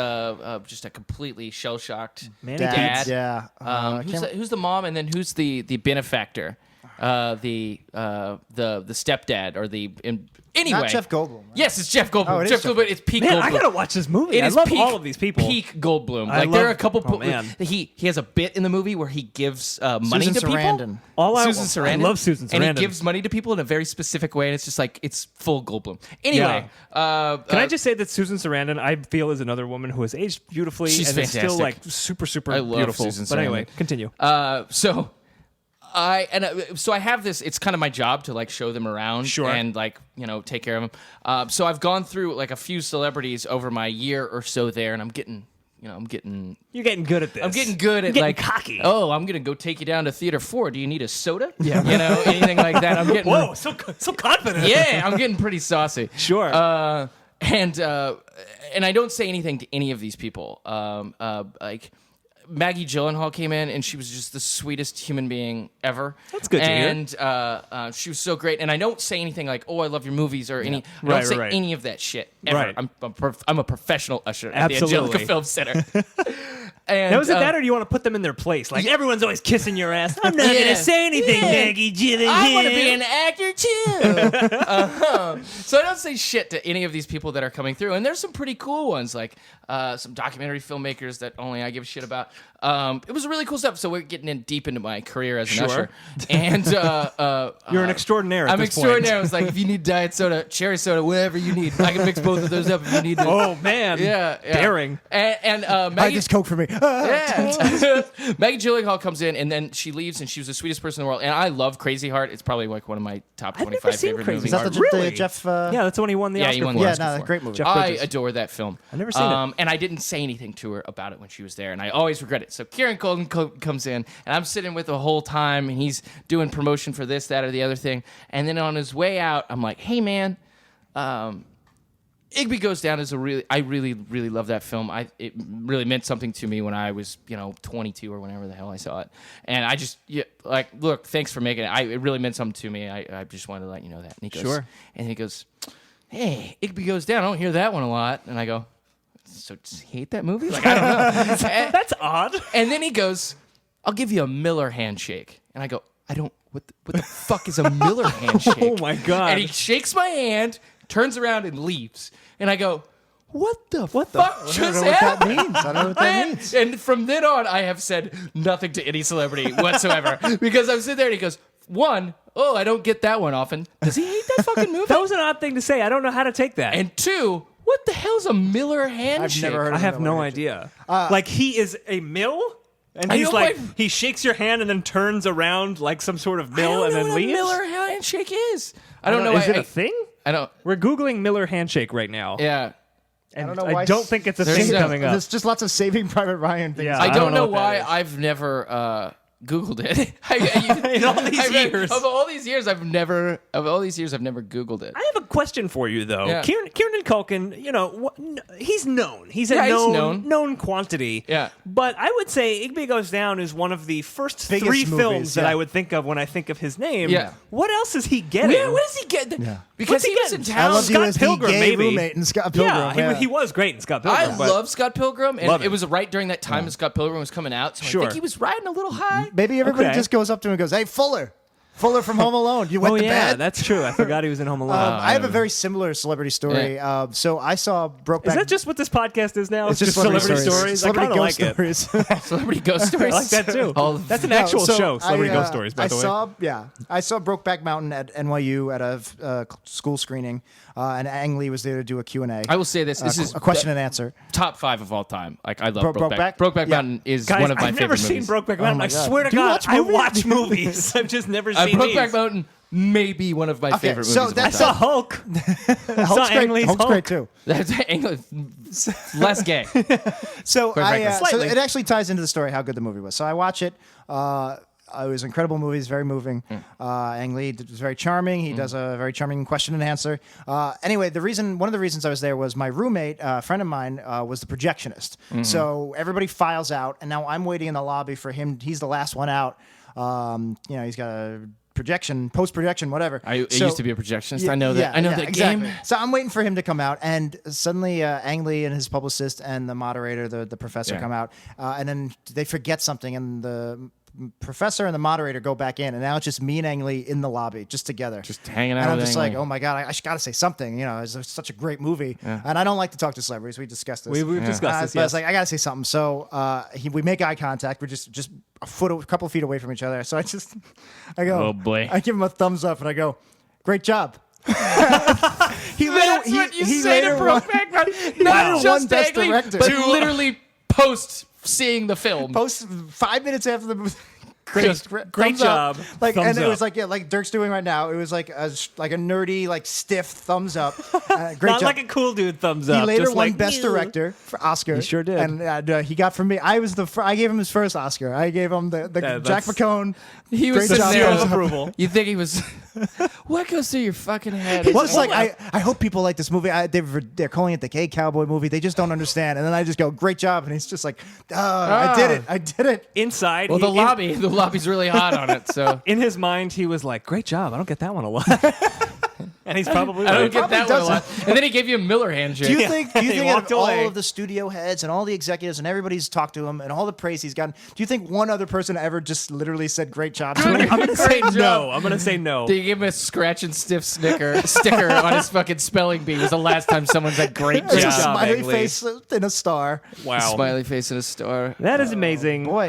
just a completely shell shocked Manny dad. Keats. Yeah. Who's the mom, and then who's the benefactor? The stepdad or anyway. Not Jeff Goldblum. Right? Yes, it's Jeff Goldblum. Oh, it is Jeff Jeff Goldblum. It's peak Man, Goldblum. I gotta watch this movie. It I is love peak, all of these people. Peak Goldblum. I Like there are a love- couple. oh, man. He has a bit in the movie where he gives money Susan to people. Sarandon. Susan I Sarandon. love Susan And Sarandon. he gives money to people in a very specific way, and it's just like it's full Goldblum. Anyway, Can I just say that Susan Sarandon, I feel, is another woman who has aged beautifully She's and is still like fantastic. super I love beautiful. Susan But anyway, Sarandon. continue. So I have this. It's kind of my job to like show them around, Sure. and like take care of them. So I've gone through like a few celebrities over my year or so there, and I'm getting You're getting good at this. I'm getting good at You're like getting cocky. Oh, I'm gonna go take you down to Theater 4. Do you need a soda? Yeah, anything like that. I'm getting Whoa, so confident. yeah, I'm getting pretty saucy. Sure. And I don't say anything to any of these people. Like Maggie Gyllenhaal came in and she was just the sweetest human being ever. That's good to hear. And she was so great. And I don't say anything like, "Oh, I love your movies" or any. I Right, don't say right. any of that shit ever. Right. I'm a professional usher at the Absolutely. Angelica Film Center. And Now, is it that, or do you want to put them in their place? Like, everyone's always kissing your ass. I'm not going Yeah. to say anything, Yeah. Maggie Gyllenhaal. I want to be an actor too. So I don't say shit to any of these people that are coming through, and there's some pretty cool ones, like some documentary filmmakers that only I give a shit about. It was really cool stuff. So we're getting in deep into my career as an Sure. usher, and You're an extraordinaire at I'm this extraordinaire. I point. was like, if you need diet soda, cherry soda, whatever you need, I can mix both of those up if you need. Oh, man. Yeah. Daring. And Buy Maggie, this Coke for me. yeah. Maggie Gyllenhaal comes in and then she leaves and she was the sweetest person in the world. And I love Crazy Heart. It's probably like one of my top I've 25 never seen favorite Crazy movies. Is that Heart. the Really? Jeff? Yeah, that's the one he won the Yeah, Oscar he won for. the Yeah, Oscar no, for. great movie. Jeff I Bridges. adore that film. I've never seen it. And I didn't say anything to her about it when she was there, and I always regret it. So Kieran Culkin comes in, and I'm sitting with the whole time, and he's doing promotion for this, that, or the other thing. And then on his way out, I'm like, "Hey, man, Igby Goes Down is I really love that film. It really meant something to me when I was 22 or whenever the hell I saw it, and I just look, thanks for making it. It really meant something to me. I just wanted to let you know that. And he goes, Sure. And he goes, hey, Igby Goes Down. I don't hear that one a lot. And I go, so does he hate that movie? Like, I don't know. That's odd. And then he goes, I'll give you a Miller handshake. And I go, I don't. What the fuck is a Miller handshake? Oh my God. And he shakes my hand, turns around and leaves. And I go, what the fuck I don't just know what that happened? means. I don't know what that means. And from then on, I have said nothing to any celebrity whatsoever. Because I'm sitting there and he goes, one, oh, I don't get that one often. Does he hate that fucking movie? That was an odd thing to say. I don't know how to take that. And two, what the hell's a Miller handshake? I've never heard of I have Miller no handshake. idea. Like he is a mill, and I he's know like my- he shakes your hand and then turns around like some sort of I mill don't and know then what leaves. a Miller handshake is. I don't know. Is it a thing? I don't. We're googling Miller handshake right now. Yeah. and I don't know why. I don't think it's a There's thing no- coming up. There's just lots of Saving Private Ryan things. Yeah. I don't know what that why is. I've never Googled it. In all these years. Of all these years, I've never Googled it. I have a question for you, though. Yeah. Kieran Culkin, he's known. He's a Yeah, he's known quantity. Yeah. But I would say Igby Goes Down is one of the first Biggest three movies, films that yeah. I would think of when I think of his name. Yeah. What else is he getting? Yeah, what does he get? Yeah. Because What's he he was in getting? I town. love you Scott as Pilgrim, the gay maybe. roommate in Scott Pilgrim. Yeah, he was great in Scott Pilgrim. I but love Scott Pilgrim, and Love it it. was right during that time that Scott Pilgrim was coming out. So I Sure. think he was riding a little high. Maybe everybody Okay. just goes up to him and goes, "Hey, Fuller from Home Alone. You went Oh to yeah, bed." that's true. I forgot he was in Home Alone. I have a very similar celebrity story. Yeah. So I saw Brokeback. is that just what this podcast is now? It's just celebrity stories. I Celebrity kind of like ghost it. stories. Celebrity ghost stories. I like that too. All- That's an No, actual so show. Celebrity I, Ghost Stories, by the way. I saw Brokeback Mountain at NYU at a school screening, and Ang Lee was there to do a Q&A. I will say this. This is a question and answer. top 5 of all time. Like I love Brokeback? Brokeback Yeah. Mountain is Guys, one of my I've favorite never seen movies. Brokeback Mountain. my I God. swear to Do you God, watch I movies? watch movies. I've just never seen Brokeback these. Mountain may be one of my favorite so movies. of all I that's- saw time. Hulk. Hulk's Ang great. Lee's Hulk's great Hulk. too. That's less gay. So frankly. so Slightly. it actually ties into the story how good the movie was. So I watch it. It was an incredible movie. It's very moving. Ang Lee was very charming. He does a very charming question and answer. Anyway, one of the reasons I was there was my roommate, a friend of mine, was the projectionist. So everybody files out, and now I'm waiting in the lobby for him. He's the last one out. He's got a projection, post-projection, whatever. I used to be a projectionist. I know that. Yeah, I know yeah, that exactly. game. So I'm waiting for him to come out, and suddenly Ang Lee and his publicist and the moderator, the professor, Yeah. come out, and then they forget something, and the professor and the moderator go back in, and now it's just me and Ang Lee in the lobby, just together, Just hanging out And I'm with just Ang like, Lee. oh my god, I got to say something. It's such a great movie, and I don't like to talk to celebrities. We discussed this. We've discussed this. But I Yes. was like, I gotta say something. So we make eye contact. We're just a couple of feet away from each other. So I go, Oh, boy. I give him a thumbs up, and I go, great job. He That's what you say to Brokeback Mountain. Not won just Best Ang Lee, Director. but literally post seeing the film. Post 5 minutes after the movie. Great thumbs up. job. Like, Thumbs and it up. was like Dirk's doing right now. It was like a nerdy, like stiff thumbs up. Great Not job. like a cool dude thumbs He up. later just won like, Best "Ew." Director for Oscar. He sure did. And he got from me. I gave him his first Oscar. I gave him the Yeah, Jack that's- McCone. He was Great sitting job. there. Thumbs up. approval. You think he was? What goes through your fucking head? Well, it's like I hope people like this movie. They're calling it the gay cowboy movie. They just don't understand. And then I just go, great job. And he's just like, I did it. Inside, Well, the he- lobby's really hot on it. So in his mind, he was like, "Great job! I don't get that one a lot." And he's probably I don't right. get that one a doesn't. lot. And then he gave you a Miller handshake. Do you think He out walked of away. all of the studio heads and all the executives and everybody's talked to him and all the praise he's gotten, do you think one other person ever just literally said great job to him? I'm gonna say Great no. job. I'm gonna say no. Did you give him a scratch and stiff sticker on his fucking spelling bee? It was the last time someone said great There's a job, job. smiley Ang Lee. face and a star. Wow, Smiley face and a star. that is amazing. Boy,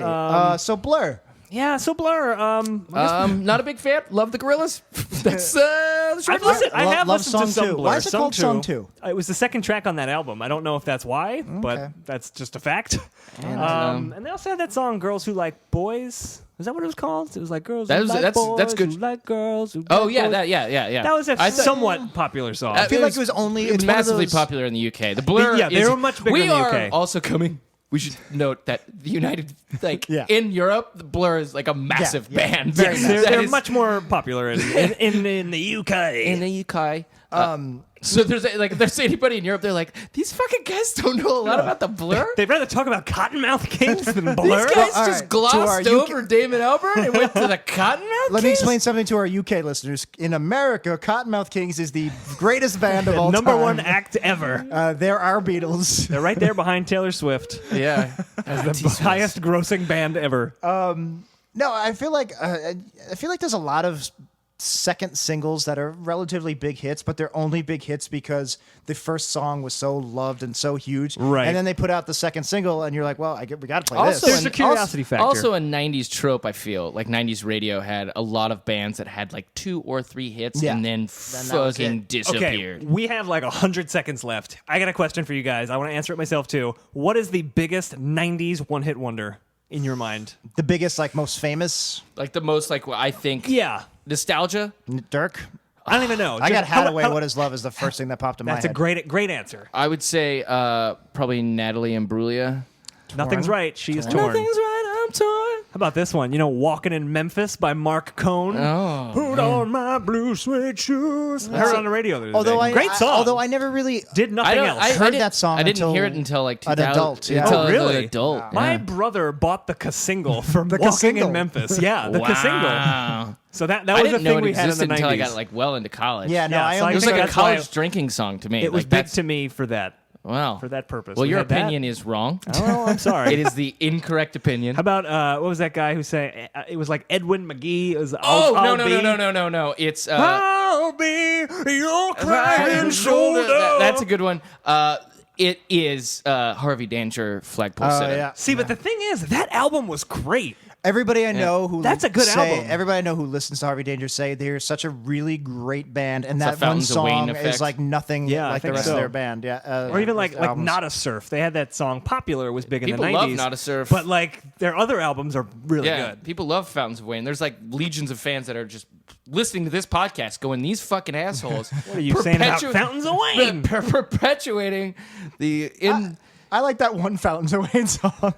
so Blur. Yeah, so Blur. Not a big fan. Love the Gorillas. That's the short I've listened. I Love- have love listened Song to some 2. Blur. Why is it called Song 2? It was the second track on that album. I don't know if that's why, but that's just a fact. And they also had that song "Girls Who Like Boys." Is that what it was called? It was like girls. That who was- like that's- boys, that's good. Who like girls. Who Oh like yeah, boys. yeah. That was a I thought- somewhat popular song. I feel like it was only It's it's one of massively those- popular in the UK. The Blur, Yeah, they is- were much bigger we in the are UK. also coming. We should note that the United, Yeah. in Europe, the Blur is like a massive yeah. band. Very They're, That they're is- much more popular in the UK. in the UK. So if there's anybody in Europe, they're like, these fucking guys don't know a lot about the Blur. They'd rather talk about Cottonmouth Kings than Blur. These guys all just right, glossed to our over Damon Albarn and went to the Cottonmouth Let me Kings? explain something to our UK listeners. In America, Cottonmouth Kings is the greatest band of all Number time. one act ever. They're our Beatles. They're right there behind Taylor Swift Yeah. as the highest grossing band ever. No, I feel like there's a lot of second singles that are relatively big hits, but they're only big hits because the first song was so loved and so huge. Right. And then they put out the second single, and you're like, well, we got to play Also, this. There's a curiosity factor. Also, a 90s trope, I feel. Like, 90s radio had a lot of bands that had, like, 2 or 3 hits Yeah. and then that was fucking it. disappeared. Okay, we have like 100 seconds left. I got a question for you guys. I want to answer it myself too. What is the biggest 90s one-hit wonder in your mind? The biggest, like, most famous, Like, the most, like, I think... Yeah. Nostalgia? Dirk. I don't even know. I got Just- Hadaway, What Is Love is the first thing that popped in my That's a head. great answer. I would say probably Natalie Imbruglia. Nothing's right. She is torn. Nothing's right, I'm torn. How about this one? You know, Walking in Memphis by Mark Cohn. Oh, Put on my blue suede shoes. I heard it on the radio the other day. Great song. Although I never really did nothing else. heard that song I didn't until hear it until like an 2000, adult, yeah. Until Oh, I was really? an adult. My yeah. brother bought the single from The Walking Casingle. in Memphis. Yeah, the single. Wow. So that I was didn't the know thing it we had in the existed 90s. until I got like well into college. Yeah, no, Yeah, I so I only It was think like a that's why college drinking song to me. It was like, big that's- to me for that Wow. purpose. Well, We your had that. opinion is wrong. Oh, I'm sorry. It is the incorrect opinion. How about what was that guy who said it was like Edwin McGee? It was Oh, I'll no. It's I'll be your crying shoulder. That's a good one. It is Harvey Danger Flagpole Oh, Sitter. yeah. See, but the thing is, that album was great. Everybody I know who That's a good say, album. Everybody I know who listens to Harvey Danger say they're such a really great band, and a that one Fountains of Wayne song effect. is like nothing Yeah, I like the think rest so. of their band. Yeah, Or even like albums. Not a Surf. They had that song Popular was big in People the 90s. love Not a Surf. But like their other albums are really Yeah, good. people love Fountains of Wayne. There's like legions of fans that are just listening to this podcast going, these fucking assholes. What are you saying about Fountains of Wayne? Perpetuating the... I like that one Fountains of Wayne song.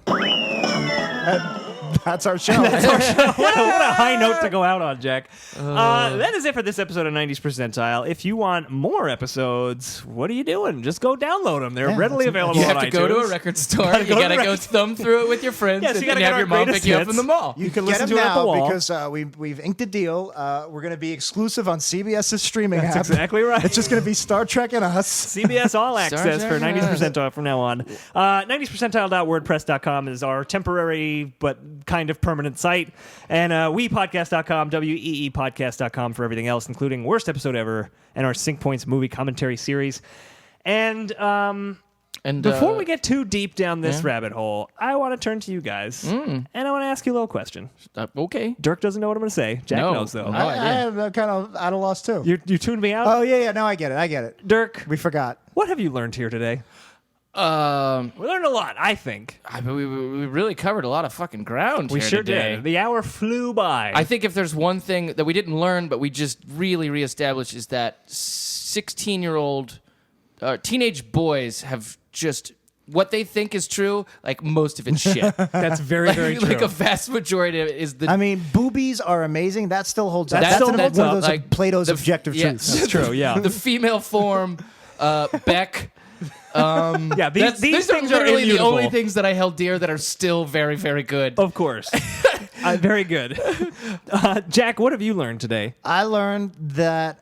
That's our show. what a high note to go out on, Jack. That is it for this episode of 90s Percentile. If you want more episodes, what are you doing? Just go download them. They're readily available You on have to iTunes. go to a record store. You go to gotta the go thumb through it with your friends, Yeah, so and you gotta then get have your our mom greatest pick you up hits. in the mall. You can listen listen to it to at the wall. because we've inked a deal. We're going to be exclusive on CBS's streaming That's app. exactly right. It's just going to be Star Trek and us. CBS All Access for Trek. 90s Percentile from now on. 90spercentile.wordpress.com is our temporary but kind of permanent site. And weepodcast.com, weepodcast.com for everything else, including Worst Episode Ever and our Sync Points movie commentary series. And And before we get too deep down this rabbit hole, I want to turn to you guys. And I want to ask you a little question. okay. Dirk doesn't know what I'm going to say. Jack No. knows, though. No. I idea. am kind of at a loss too. You tuned me out? Oh yeah. No, I get it. Dirk, We forgot. what have you learned here today? We learned a lot, I think. I mean, we really covered a lot of fucking ground We here sure today. did. The hour flew by. I think if there's one thing that we didn't learn, but we just really reestablished, is that 16-year-old teenage boys have just what they think is true. Like most of it's shit. That's very, very true. Like a vast majority of it is the. I mean, boobies are amazing. That still holds up. That That's still holds one of up. those Like, Plato's the- objective yeah. truths. That's true, yeah. the female form, Beck. Yeah, these These things are are literally the immutable. only things that I held dear that are still very, very good. Of course. Very good. Jack, what have you learned today? I learned that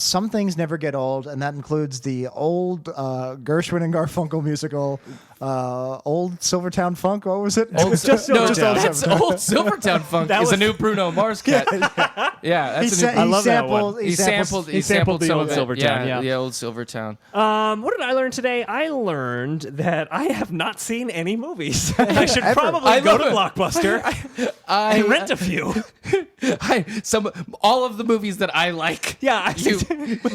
some things never get old, and that includes the old Gershwin and Garfunkel musical, old Silvertown Funk. What was it? Just No, Silvertown. that's old Silvertown Funk. That is was- a new Bruno Mars cat. Yeah, that's a new. I love that one. He sampled the some old of it. Silvertown, yeah. the old Silvertown. What did I learn today? I learned that I have not seen any movies. I should Ever. probably I go to love it. Blockbuster and rent a few. All of the movies that I like. Yeah, You-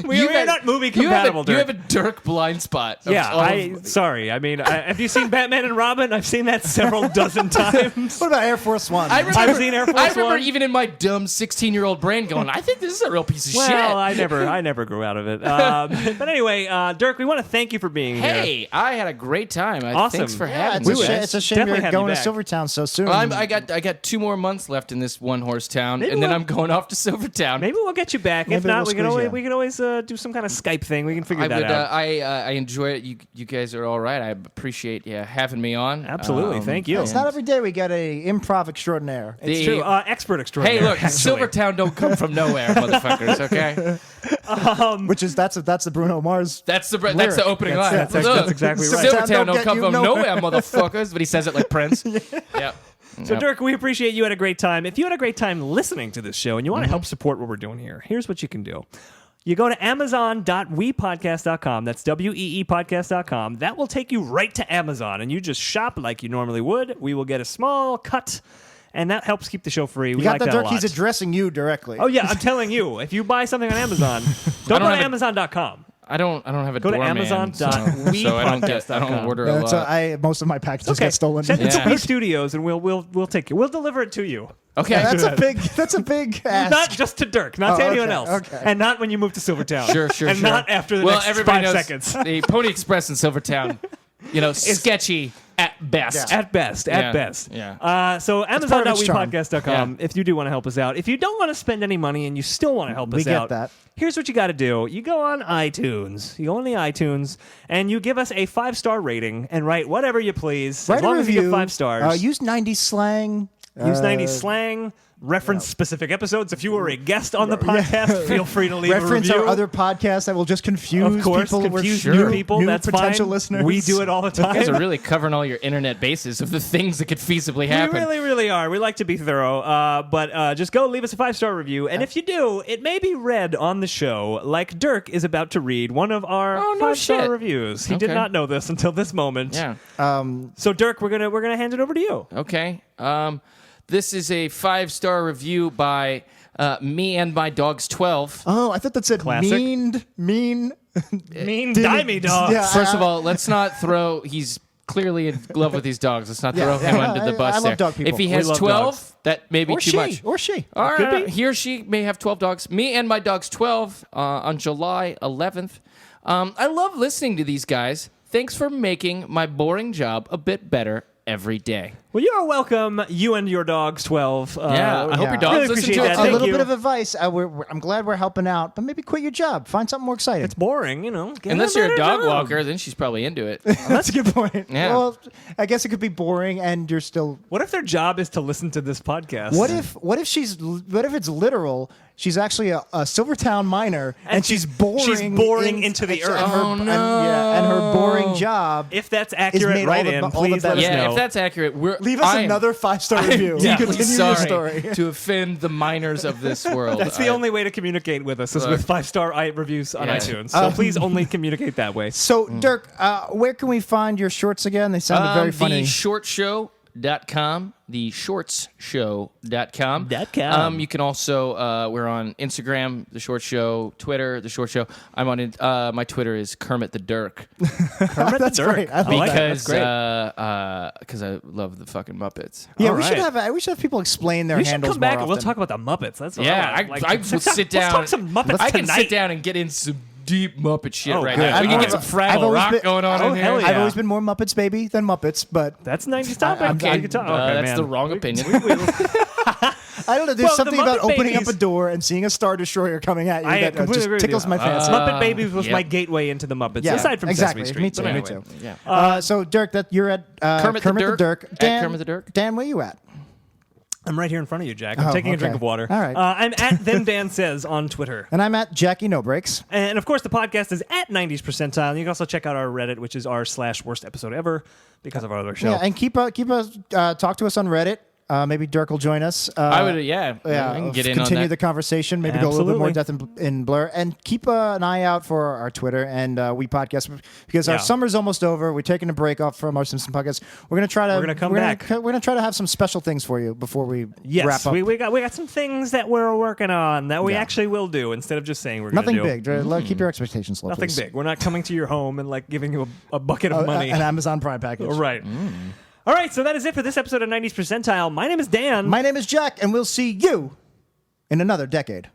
we're not movie compatible, You have Dirk. a Dirk blind spot. Yeah, sorry. I mean, Have you seen Batman and Robin? I've seen that several dozen times. What about Air Force One? I've seen Air Force I remember One. even in my dumb 16-year-old brain going, I think this is a real piece of Well, shit. I never grew out of it. But anyway, Dirk, we want to thank you for being here. Hey, I had a great time. Awesome. Thanks for Yeah, having it's, me. it's a shame Definitely you're have you going to back. Silvertown so soon. Well, I got 2 more months left in this one horse town, Maybe and then we'll- I'm going off to Silvertown. Maybe we'll get you back. If Maybe not, we'll we can always do some kind of Skype thing. We can figure I that would. out. I enjoy it. You guys are all right. I appreciate having me on. Absolutely. Thank you. it's not every day we get a improv extraordinaire. It's The- true. Expert extraordinaire. Hey, look, actually. Silvertown don't come from nowhere, motherfuckers. Okay, Which is that's the Bruno Mars. that's the Lyric. opening line. that's Look, exactly right. Silvertown don't get come you from nowhere. nowhere, motherfuckers. But he says it like Prince. Yep. So, Dirk, we appreciate you had a great time. If you had a great time listening to this show and you want to help support what we're doing here, here's what you can do. You go to amazon.weepodcast.com. That's weepodcast.com. That will take you right to Amazon, and you just shop like you normally would. We will get a small cut, and that helps keep the show free. We You got like the that a Dirk. lot. He's addressing you directly. Oh, yeah, I'm telling you. If you buy something on Amazon, don't go to have a- Amazon.com. I don't have a Go to doorman, Amazon.weepodcast.com. so I don't order a lot. Most of my packages get stolen. Send it to Yeah. B Studios, and we'll take it. We'll deliver it to you. Okay, That's a big ask. Not just to Dirk, not to Oh, anyone okay, else, okay. and not when you move to Silvertown. Sure, and not after the next everybody 5 knows seconds. the Pony Express in Silvertown. Sketchy at best. At best, Yeah, at best. yeah. So part of its charm. Amazon.weepodcast.com if you do want to help us out. If you don't want to spend any money and you still want to help us get out, that. here's what you got to do. You go on iTunes. You go on the iTunes and you give us a 5-star rating and write whatever you please. Write as long a as you review. give 5 stars. Use 90s slang. Use 90s slang. Reference specific episodes. If you were a guest on the podcast, feel free to leave Reference a review. our other podcasts that will just confuse Of course, people. confuse We're new people. new That's potential fine. listeners. We do it all the You guys time. are really covering all your internet bases of the things that could feasibly We happen. really, really are. We like to be thorough. But just go leave us a 5-star review. And if you do, it may be read on the show, like Dirk is about to read one of our Oh, no 5-star shit. reviews. He did Okay. not know this until this moment. Yeah. So Dirk, we're gonna hand it over to you. Okay. This is a 5-star review by me and my dog's 12. Oh, I thought that said Classic. mean. Mean Didn't- dimey dog. Yeah, First of all, let's not throw. He's clearly in love with these dogs. Let's not throw Yeah, him yeah, under the I bus love there. dog people. If he We has love 12, dogs. that may be or too she, much. or she. All Could right, be. he or she may have 12 dogs. Me and my dog's 12 on July 11th. I love listening to these guys. Thanks for making my boring job a bit better every day. Well, you are welcome. You and your dogs 12. Yeah, I hope your dogs Really listen appreciate to that. it. A Thank little you. bit of advice. I'm glad we're helping out, but maybe quit your job. Find something more exciting. It's boring, you know. Get Unless you're a better dog job. walker, then she's probably into it. That's a good point. Yeah. Well, I guess it could be boring, and you're still. What if their job is to listen to this podcast? What if it's literal? She's actually a Silvertown miner, and she's boring. she's boring into the earth. And her, Oh, no. and her boring job. If that's made accurate, all write the- in. all the Please let better. us Yeah, know. if that's accurate, Leave us another 5-star review. Yeah, Continue deeply your sorry story. to offend the miners of this world. That's the only way to communicate with us is with 5-star reviews on Yeah. iTunes. So please only communicate that way. So, Dirk, where can we find your shorts again? They sounded very funny. TheShortShow.com. TheShortsShow.com. .com. You can also, we're on Instagram, The Short Show, Twitter, The Short Show. I'm on, my Twitter is Kermit the Dirk. Kermit That's the Dirk. great. I like that. That's Because great. I love the fucking Muppets. Yeah, All we should right. have people explain their We should handles come back more and we'll often. talk about the Muppets. That's what Yeah, I like. I will sit down. Let's talk some Muppets I can tonight. sit down and get in some deep Muppet shit Oh, right good. now. We I've can get always- some I've Fraggle always Rock been- going on Oh, in here. hell yeah. I've always been more Muppets baby than Muppets, but That's 90s topic. I'm- Okay, I'm- you can talk. Okay, That's man. the wrong opinion. I don't know. There's Well, the something about Muppet opening Babies- up a door and seeing a Star Destroyer coming at you I that completely just agree with tickles you. my fancy. Muppet Babies was yep. my gateway into the Muppets, Yeah, aside from exactly. Sesame Me Street. too. But Me anyway. too. Yeah. So, Dirk, that you're at Kermit the Dirk. At Dan, Kermit the Dirk. Dan, where you at? I'm right here in front of you, Jack. I'm Oh, taking a drink okay. of water. All right. I'm at Then Dan Says on Twitter. And I'm at Jackie No Breaks. And of course, the podcast is at 90s Percentile. You can also check out our Reddit, which is r/worst episode ever because of our other show. Yeah, and keep us talk to us on Reddit. Maybe Dirk will join us. I would, I can get in on continue that. the conversation. Maybe go a little bit more Absolutely. depth in Blur, and keep an eye out for our Twitter and We Podcast because our Yeah. summer's almost over. We're taking a break off from our Simpson podcast. We're gonna try to. We're gonna come back. We're gonna try to have some special things for you before we Yes, wrap up. we got some things that we're working on that we Yeah. actually will do instead of just saying we're Nothing going to do. big. Keep your expectations low. Nothing please. big. We're not coming to your home and like giving you a bucket of money. An Amazon Prime package. Right. All right, so that is it for this episode of 90s Percentile. My name is Dan. My name is Jack, and we'll see you in another decade.